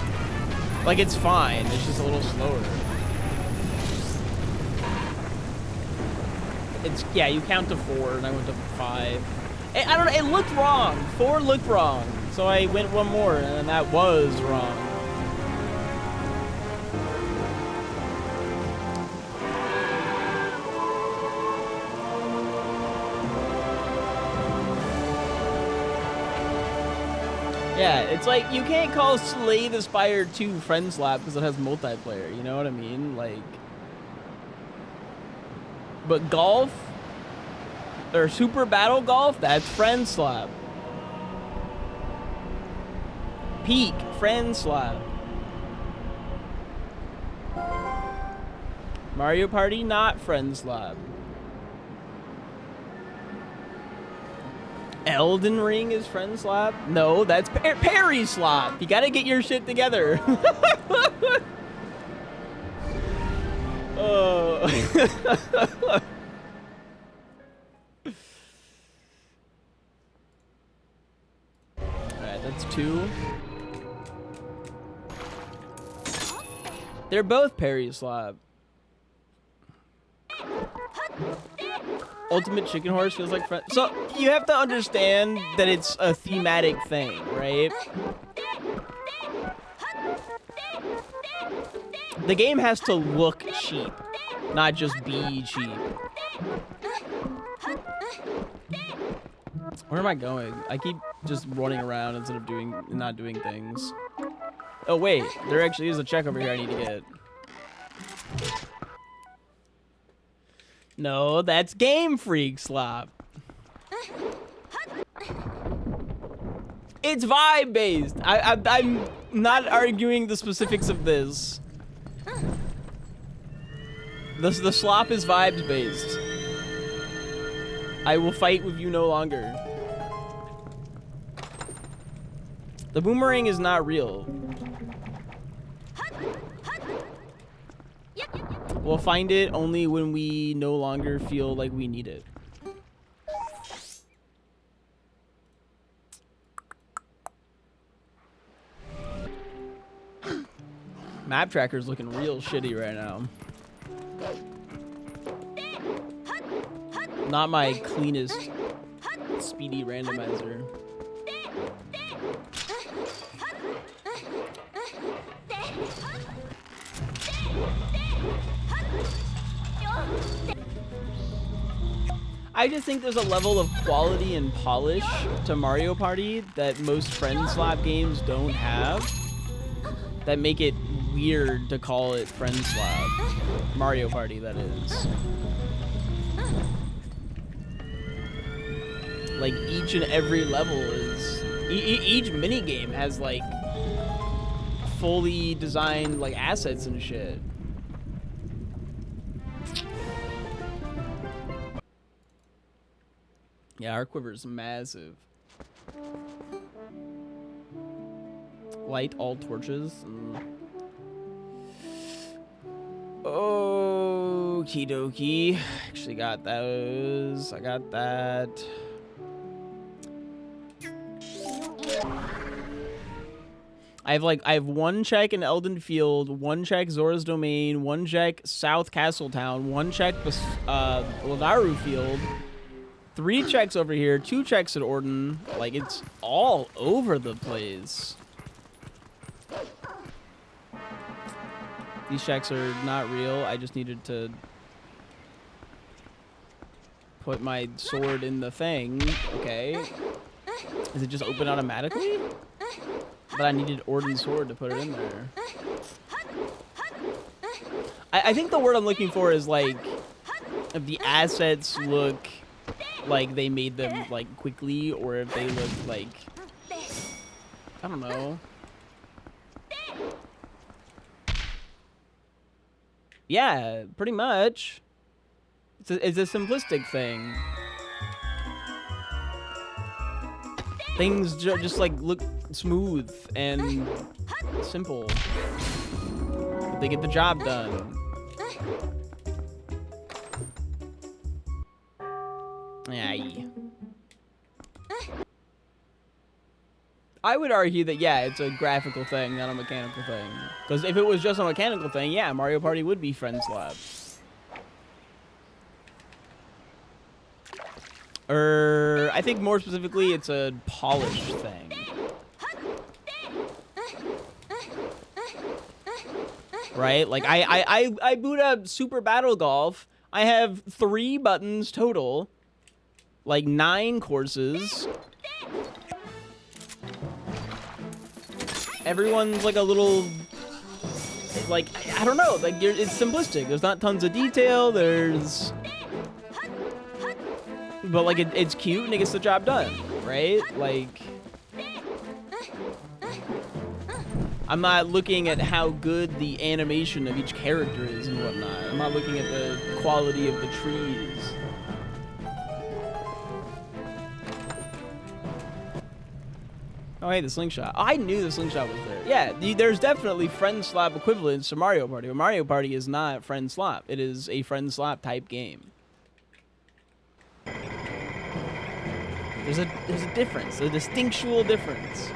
Like, it's fine. It's just a little slower. It's, yeah, you count to 4, and I went to 5. I don't know, it looked wrong. 4 looked wrong. So I went one more, and that was wrong. Yeah, it's like, you can't call Slay the Spire 2 Friendslop because it has multiplayer, you know what I mean? Like, but golf, or Super Battle Golf, that's Friendslop. Peak Friendslop. Mario Party, not Friendslop. Elden Ring is Friendslop? No, that's Parry Slop. You gotta get your shit together. Oh. Alright, that's 2. They're both Parry Slop. Ultimate Chicken Horse feels like so you have to understand that it's a thematic thing, right? The game has to look cheap, not just be cheap. Where am I going? I keep just running around instead of not doing things. Oh wait, there actually is a check over here I need to get. No, that's Game Freak Slop. It's vibe based. I'm not arguing the specifics of this. The slop is vibes based. I will fight with you no longer. The boomerang is not real. We'll find it only when we no longer feel like we need it. Map tracker's looking real shitty right now. Not my cleanest speedy randomizer. I just think there's a level of quality and polish to Mario Party that most Friendslop games don't have that make it weird to call it Friendslop. Mario Party, that is. Like, each and every level is... each minigame has, like, fully designed, like, assets and shit. Yeah, our quiver's massive. Light all torches. Okie dokie. Actually got those. I got that. I have 1 check in Elden Field, 1 check Zora's Domain, 1 check South Castletown, 1 check Ladaru Field, 3 checks over here, 2 checks at Orden. Like, it's all over the place. These checks are not real. I just needed to put my sword in the thing. Okay. Does it just open automatically? But I needed Orden's sword to put it in there. I think the word I'm looking for is, like, if the assets look like they made them, like, quickly, or if they look like, I don't know. Yeah, pretty much. It's a simplistic thing. Things just like look smooth and simple. But they get the job done. Aye. I would argue that, yeah, it's a graphical thing, not a mechanical thing. Because if it was just a mechanical thing, yeah, Mario Party would be Friendslop. I think more specifically, it's a polish thing. Right? Like, I boot up Super Battle Golf. I have 3 buttons total. Like, 9 courses. Everyone's like a little, like, I don't know, like, it's simplistic. There's not tons of detail, but like it's cute and it gets the job done, right? Like, I'm not looking at how good the animation of each character is and whatnot. I'm not looking at the quality of the trees. Oh, hey, the slingshot. I knew the slingshot was there. Yeah, there's definitely Friendslop equivalents to Mario Party. But Mario Party is not Friendslop. It is a Friendslop type game. There's a difference, a distinctual difference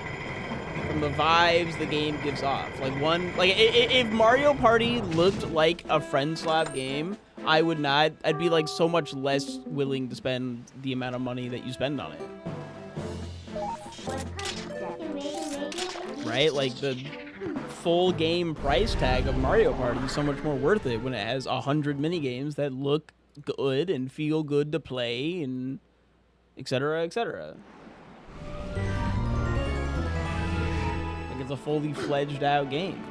from the vibes the game gives off. If Mario Party looked like a Friendslop game, I'd be like so much less willing to spend the amount of money that you spend on it. Right? Like the full game price tag of Mario Party is so much more worth it when it has 100 minigames that look good and feel good to play and etc., etc. Like it's a fully fledged out game.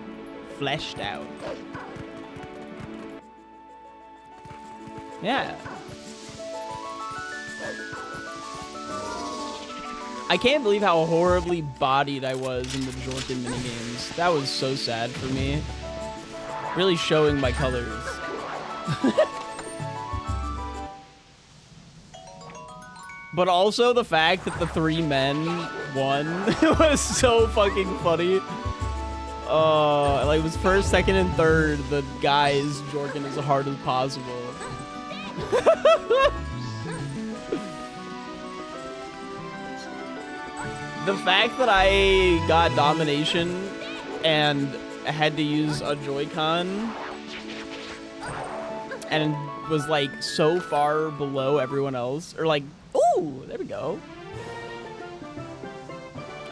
Fleshed out. Yeah. I can't believe how horribly bodied I was in the Jorkin minigames. That was so sad for me. Really showing my colors. But also the fact that the 3 men won was so fucking funny. Like it was first, second, and third. The guys Jorkin as hard as possible. The fact that I got domination and had to use a Joy-Con and was like so far below everyone else, or like, ooh, there we go.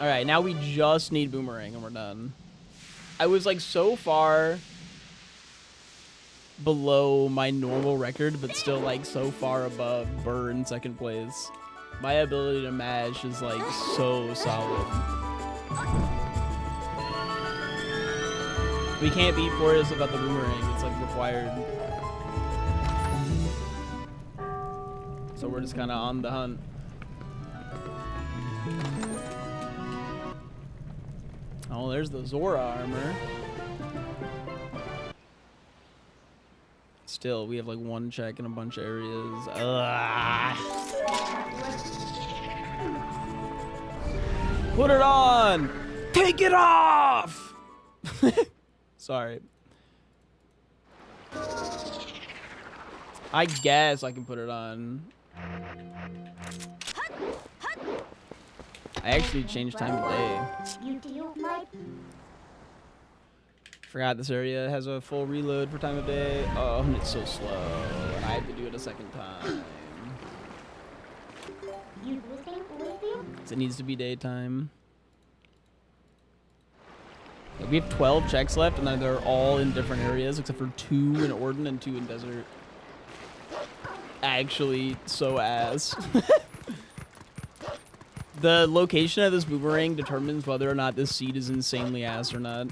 All right, now we just need Boomerang and we're done. I was like so far below my normal record, but still like so far above Burr in second place. My ability to mash is like so solid. We can't beat Forrest without the Boomerang. It's like required. So we're just kind of on the hunt. Oh, there's the Zora armor. Still, we have like 1 check in a bunch of areas. Put it on! Take it off! Sorry. I guess I can put it on. I actually changed time of day. Forgot this area has a full reload for time of day. Oh, and it's so slow. And I have to do it a second time. So it needs to be daytime. Yeah, we have 12 checks left, and they're all in different areas, except for 2 in Orden and 2 in Desert. Actually, so ass. The location of this Boomerang determines whether or not this seed is insanely ass or not.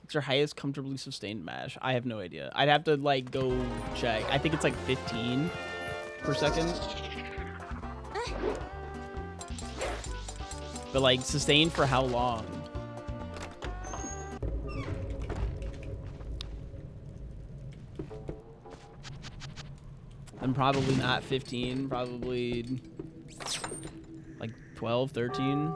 What's your highest comfortably sustained mash? I have no idea. I'd have to like go check. I think it's like 15 per second. But like sustained for how long? Then probably not 15, probably like 12, 13.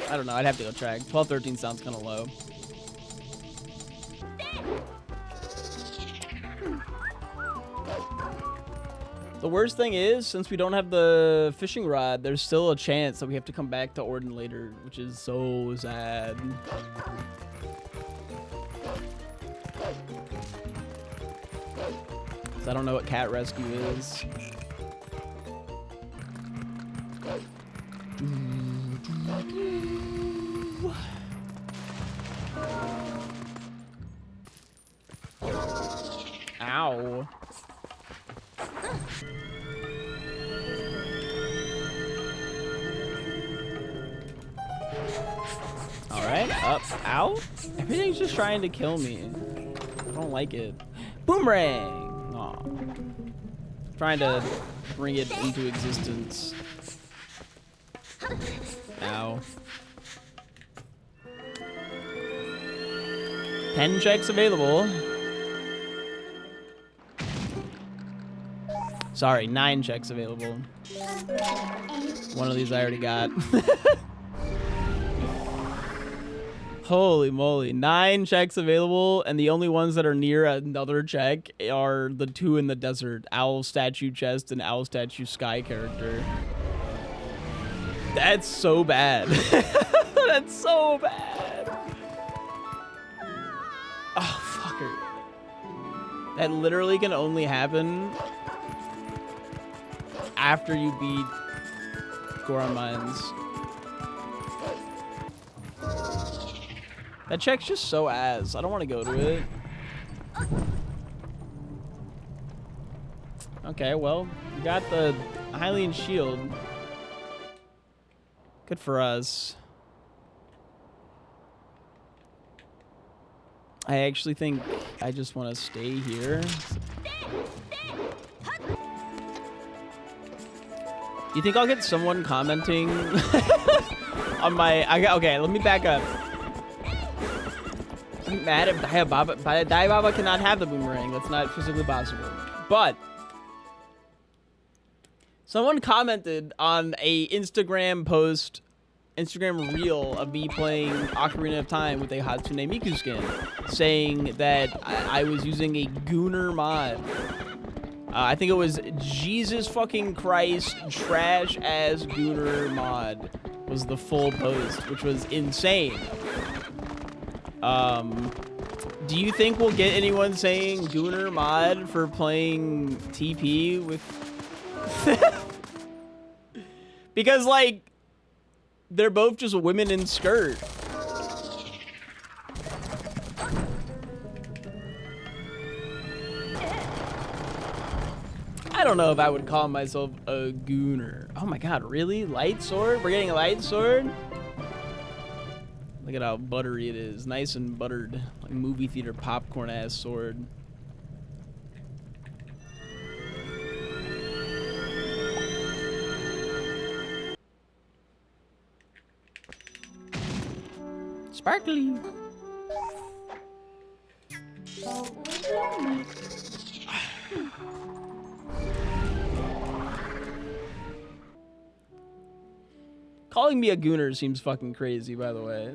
I don't know, I'd have to go check. 12, 13 sounds kind of low. The worst thing is, since we don't have the fishing rod, there's still a chance that we have to come back to Orden later, which is so sad. I don't know what cat rescue is. Ow. All right, up. Ow. Everything's just trying to kill me. I don't like it. Boomerang. Trying to bring it into existence. Ow. 10 checks available. Sorry, 9 checks available. One of these I already got. Holy moly, 9 checks available, and the only ones that are near another check are the 2 in the desert. Owl statue chest and owl statue sky character. That's so bad. That's so bad. Oh, fucker. That literally can only happen after you beat Goron Mines. That check's just so ass. I don't want to go to it. Okay, well, we got the Hylian shield. Good for us. I actually think I just want to stay here. Do you think I'll get someone commenting on my... Okay, let me back up. I'm mad if Daibaba cannot have the boomerang. That's not physically possible. But someone commented on a Instagram post, Instagram reel of me playing Ocarina of Time with a Hatsune Miku skin, saying that I was using a Gooner mod. I think it was Jesus fucking Christ trash ass Gooner mod was the full post, which was insane. Do you think we'll get anyone saying Gooner mod for playing TP with... Because, like, they're both just women in skirt. I don't know if I would call myself a Gooner. Oh my god, really? Light sword? We're getting a light sword? Look at how buttery it is. Nice and buttered. Like movie theater popcorn ass sword. Sparkly. Calling me a Gooner seems fucking crazy, by the way.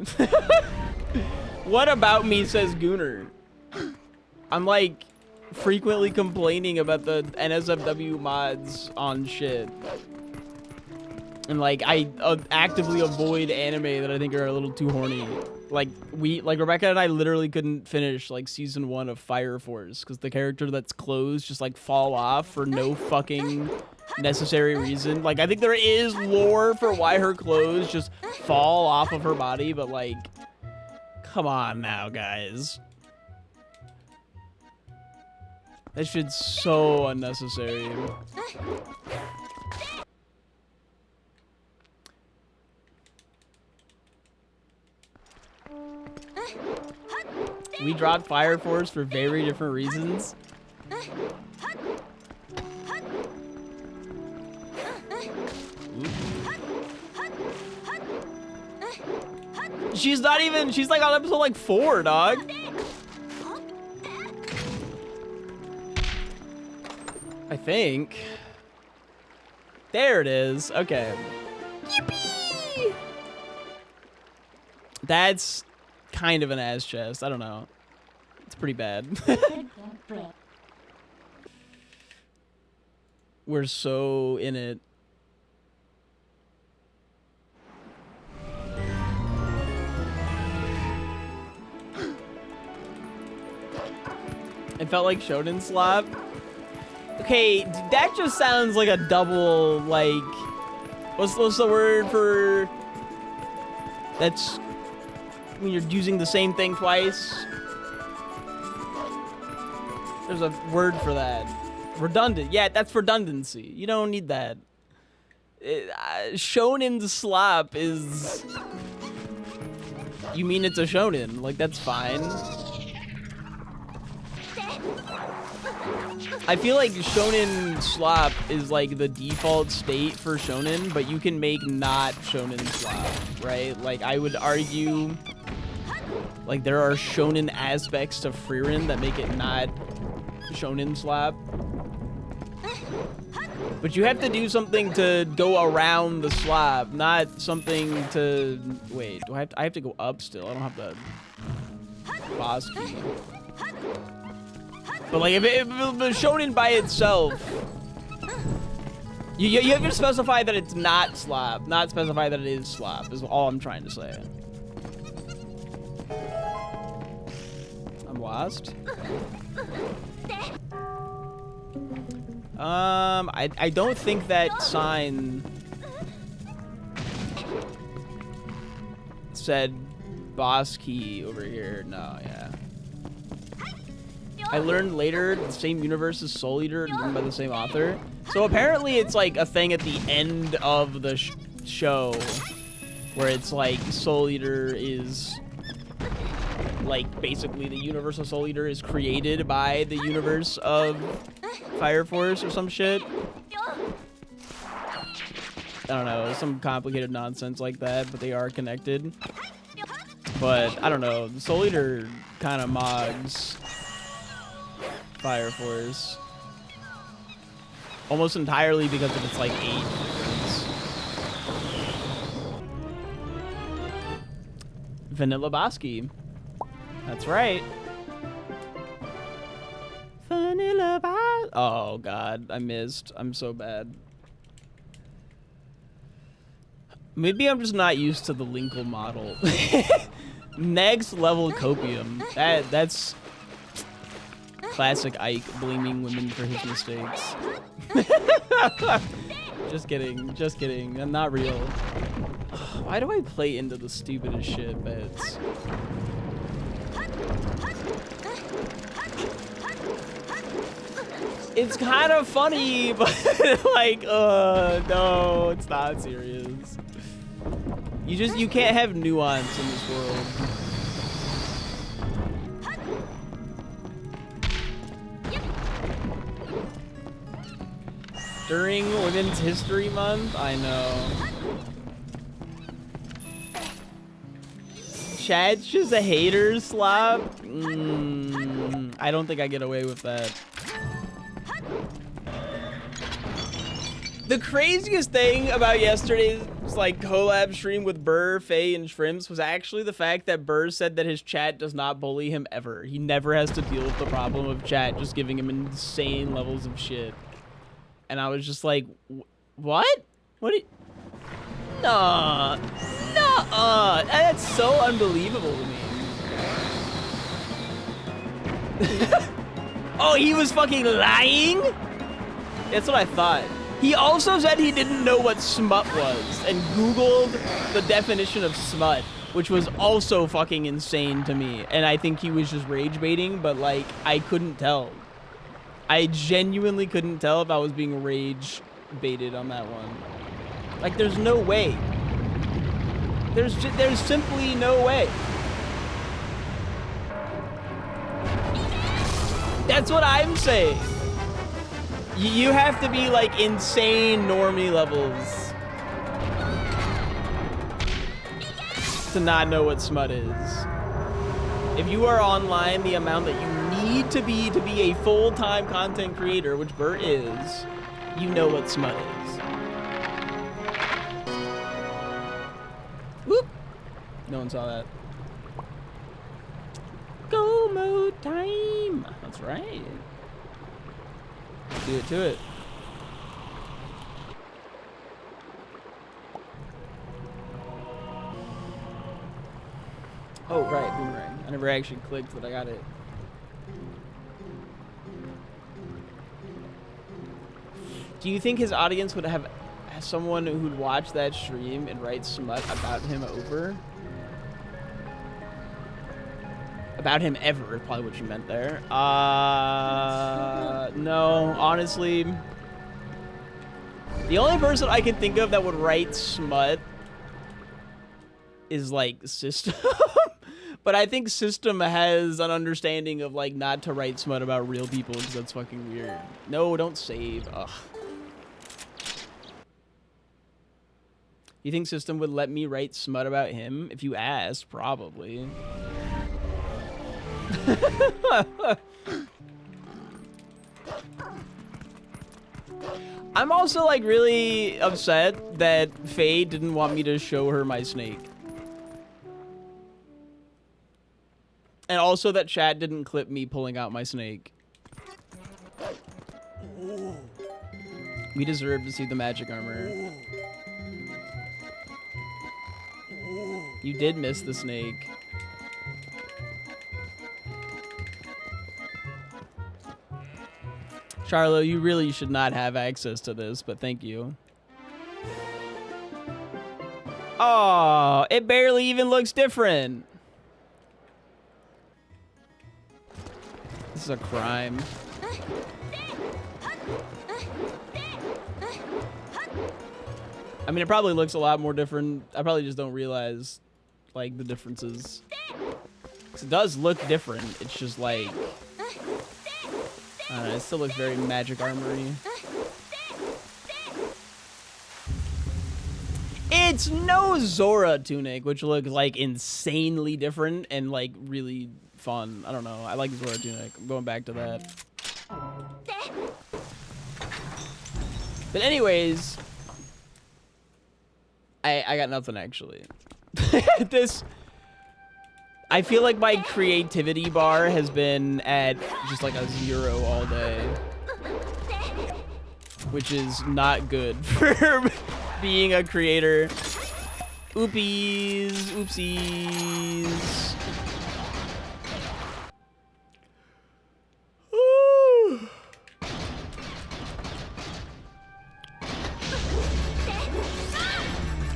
What about me says Gooner? I'm like frequently complaining about the NSFW mods on shit. And like I actively avoid anime that I think are a little too horny. Like Rebecca and I literally couldn't finish like season 1 of Fire Force because the character that's clothes just like fall off for no fucking necessary reason. Like I think there is lore for why her clothes just fall off of her body, but like, come on now, guys. That shit's so unnecessary. We dropped Fire Force for very different reasons. She's not even, she's like on episode like 4, dog. I think. There it is. Okay. Yippee! That's kind of an ass chest. I don't know. It's pretty bad. We're so in it. It felt like Shonen Slop. Okay, that just sounds like a double, like... What's the word for... That's... when you're using the same thing twice? There's a word for that. Redundant. Yeah, that's redundancy. You don't need that. Shonen Slop is... You mean it's a shonen. Like, that's fine. I feel like Shonen Slop is like the default state for Shonen, but you can make not Shonen Slop, right? Like I would argue like there are Shonen aspects to Frieren that make it not Shonen Slop. But you have to do something to go around the slab, not something to... Wait, do I have to go up still? I don't have the boss key. But like, if it was shonen by itself, you have to specify that it's not slab, not specify that it is slab, is all I'm trying to say. I'm lost. I don't think that sign said boss key over here. No, yeah. I learned later the same universe as Soul Eater, written by the same author. So apparently it's like a thing at the end of the show where it's like Soul Eater is like basically the universe of Soul Eater is created by the universe of Fire Force or some shit. I don't know, some complicated nonsense like that, but they are connected. But I don't know, Soul Eater kind of mods Fire Force almost entirely because of its like age difference. Vanilla Bosky. That's right. Vanilla Bosky. Oh god, I missed. I'm so bad. Maybe I'm just not used to the Linkle model. Next level copium. That's classic Ike blaming women for his mistakes. Just kidding, just kidding. I'm not real. Why do I play into the stupidest shit bets? It's kind of funny, but like, no, it's not serious. You can't have nuance in this world. During Women's History Month, I know. Chad's just a hater slop? I don't think I get away with that. The craziest thing about yesterday's like collab stream with Burr, Faye, and Shrimps was actually the fact that Burr said that his chat does not bully him ever. He never has to deal with the problem of chat just giving him insane levels of shit. And I was just like, what? What? Nah. Nuh-uh. That's so unbelievable to me. Oh, he was fucking lying? That's what I thought. He also said he didn't know what smut was and Googled the definition of smut, which was also fucking insane to me. And I think he was just rage baiting, but like, I couldn't tell. I genuinely couldn't tell if I was being rage baited on that one. Like, there's no way. There's simply no way. That's what I'm saying. You have to be like insane normie levels to not know what smut is. If you are online the amount that you need to be a full-time content creator, which Bert is, you know what smut is. Whoop! No one saw that. Go mode time! That's right. Do it to it. Oh, right, boomerang. I never actually clicked that I got it. Do you think his audience would have someone who'd watch that stream and write smut about him over? About him ever is probably what you meant there. No, honestly. The only person I can think of that would write smut is like System. But I think System has an understanding of, like, not to write smut about real people because that's fucking weird. No, don't save. Ugh. You think System would let me write smut about him? If you asked, probably. I'm also, like, really upset that Faye didn't want me to show her my snake. And also that chat didn't clip me pulling out my snake. We deserve to see the magic armor. You did miss the snake. Charlo, you really should not have access to this, but thank you. Oh, it barely even looks different. This is a crime. I mean, it probably looks a lot more different. I probably just don't realize, like, the differences. 'Cause it does look different. It's just like, I don't know, it still looks very magic armory. It's no Zora tunic, which looks like insanely different and like really fun. I don't know. I like Zora tunic. I'm going back to that. But anyways, I got nothing actually. I feel like my creativity bar has been at just like a 0 all day, which is not good for being a creator. Oopies, oopsies.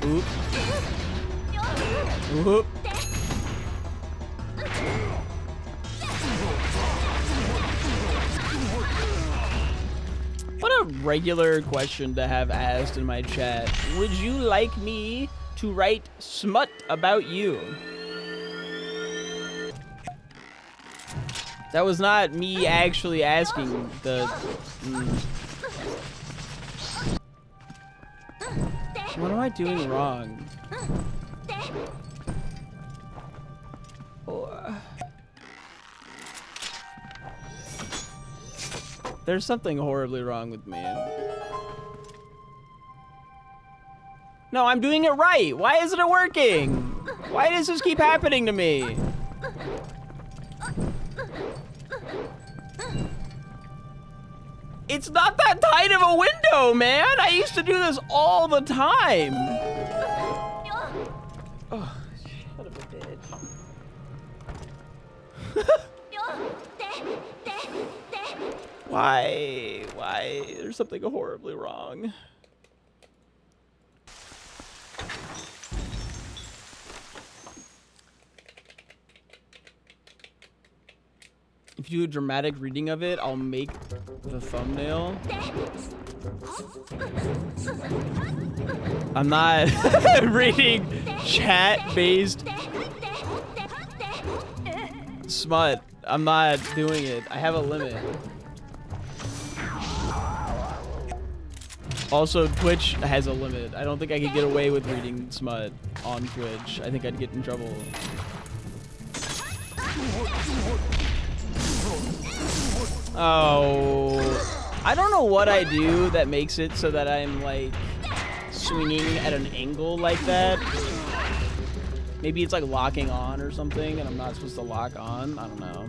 Oop. Oop. What a regular question to have asked in my chat. Would you like me to write smut about you? That was not me actually asking the... What am I doing wrong? There's something horribly wrong with me. No, I'm doing it right. Why isn't it working? Why does this keep happening to me? It's not that tight of a window, man. I used to do this all the time. Oh, shut up a bitch. Why? Why? There's something horribly wrong. If you do a dramatic reading of it, I'll make the thumbnail. I'm not reading chat-based smut. I'm not doing it. I have a limit. Also, Twitch has a limit. I don't think I could get away with reading smut on Twitch. I think I'd get in trouble. Oh, I don't know what I do that makes it so that I'm like swinging at an angle like that. Maybe it's like locking on or something and I'm not supposed to lock on. I don't know.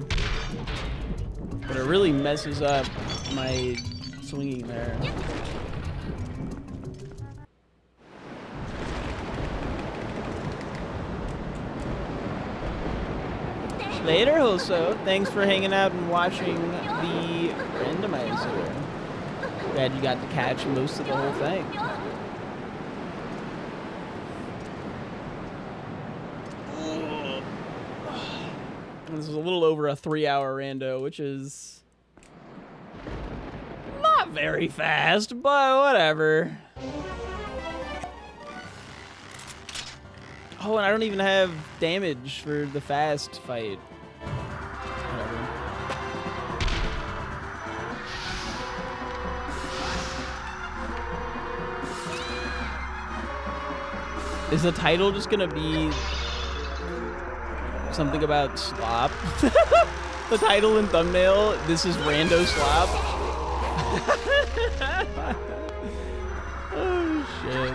But it really messes up my swinging there. Later, Hoso. Thanks for hanging out and watching the randomizer. Glad you got to catch most of the whole thing. This is a little over a 3-hour rando, which is not very fast, but whatever. Oh, and I don't even have damage for the fast fight. Whatever. Is the title just gonna be something about slop? The title and thumbnail, this is Rando Slop. Oh, shit.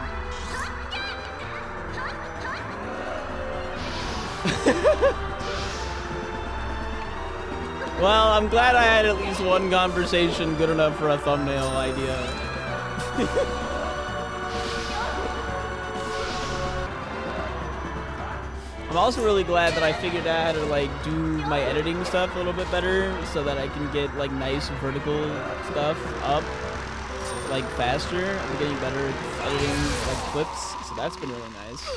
Well, I'm glad I had at least one conversation good enough for a thumbnail idea. I'm also really glad that I figured out how to like do my editing stuff a little bit better so that I can get like nice vertical stuff up like faster. I'm getting better at editing like clips, so that's been really nice.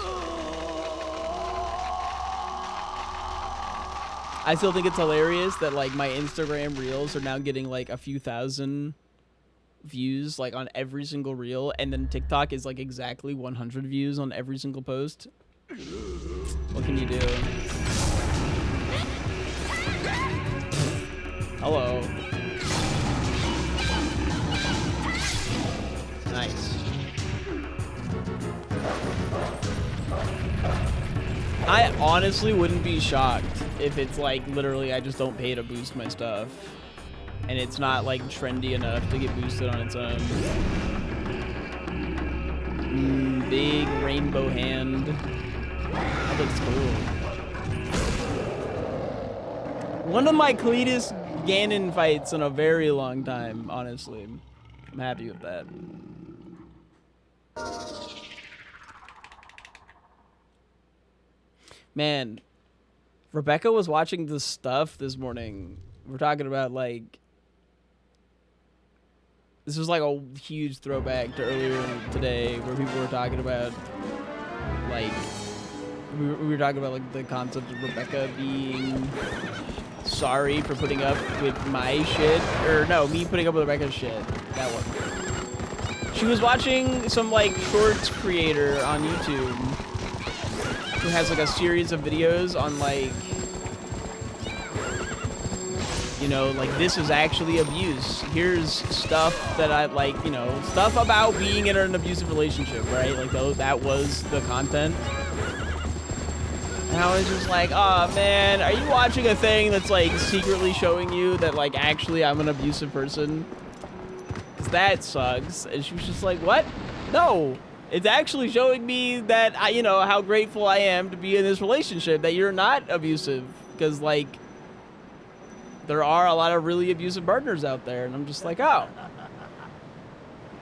I still think it's hilarious that like my Instagram reels are now getting like a few thousand views like on every single reel, and then TikTok is like exactly 100 views on every single post. What can you do? Hello. Nice. I honestly wouldn't be shocked if it's like literally I just don't pay to boost my stuff and it's not like trendy enough to get boosted on its own. Big rainbow hand. That looks cool. One of my cleanest Ganon fights in a very long time, honestly. I'm happy with that. Man, Rebecca was watching this stuff this morning. We're talking about like... This was like a huge throwback to earlier today where people were talking about like... We were talking about like the concept of Rebecca being sorry for putting up with my shit. Or no, me putting up with Rebecca's shit. That one. She was watching some like shorts creator on YouTube who has like a series of videos on like, you know, like this is actually abuse. Here's stuff that I like, you know, stuff about being in an abusive relationship, right? Like that was the content. And I was just like, oh man, are you watching a thing that's like secretly showing you that like actually I'm an abusive person? Because that sucks. And she was just like, what? No, it's actually showing me that I, you know, how grateful I am to be in this relationship, that you're not abusive. Because like, there are a lot of really abusive partners out there. And I'm just like, oh,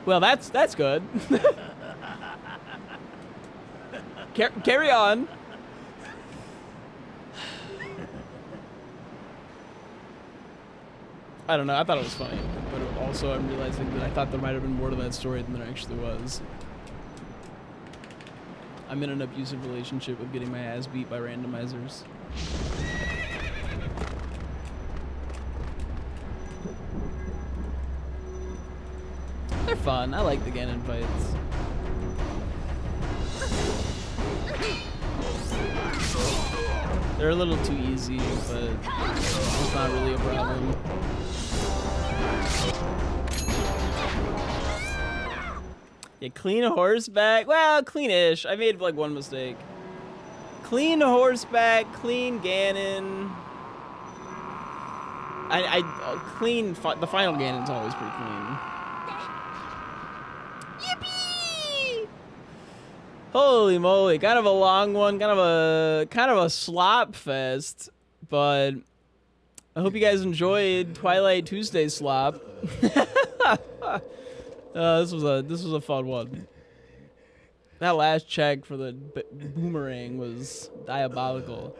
well, that's good. Carry on. I don't know, I thought it was funny, but also I'm realizing that I thought there might have been more to that story than there actually was. I'm in an abusive relationship of getting my ass beat by randomizers. They're fun, I like the Ganon fights. They're a little too easy, but it's not really a problem. Yeah, clean horseback. Well, cleanish. I made like one mistake. Clean horseback, clean Ganon. Clean. The final Ganon's always pretty clean. Yippee! Holy moly! Kind of a long one. Kind of a slop fest. But I hope you guys enjoyed Twilight Tuesday slop. This was a fun one. That last check for the boomerang was diabolical.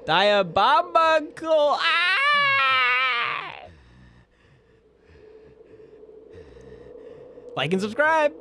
Diabolical! Ah! Like and subscribe.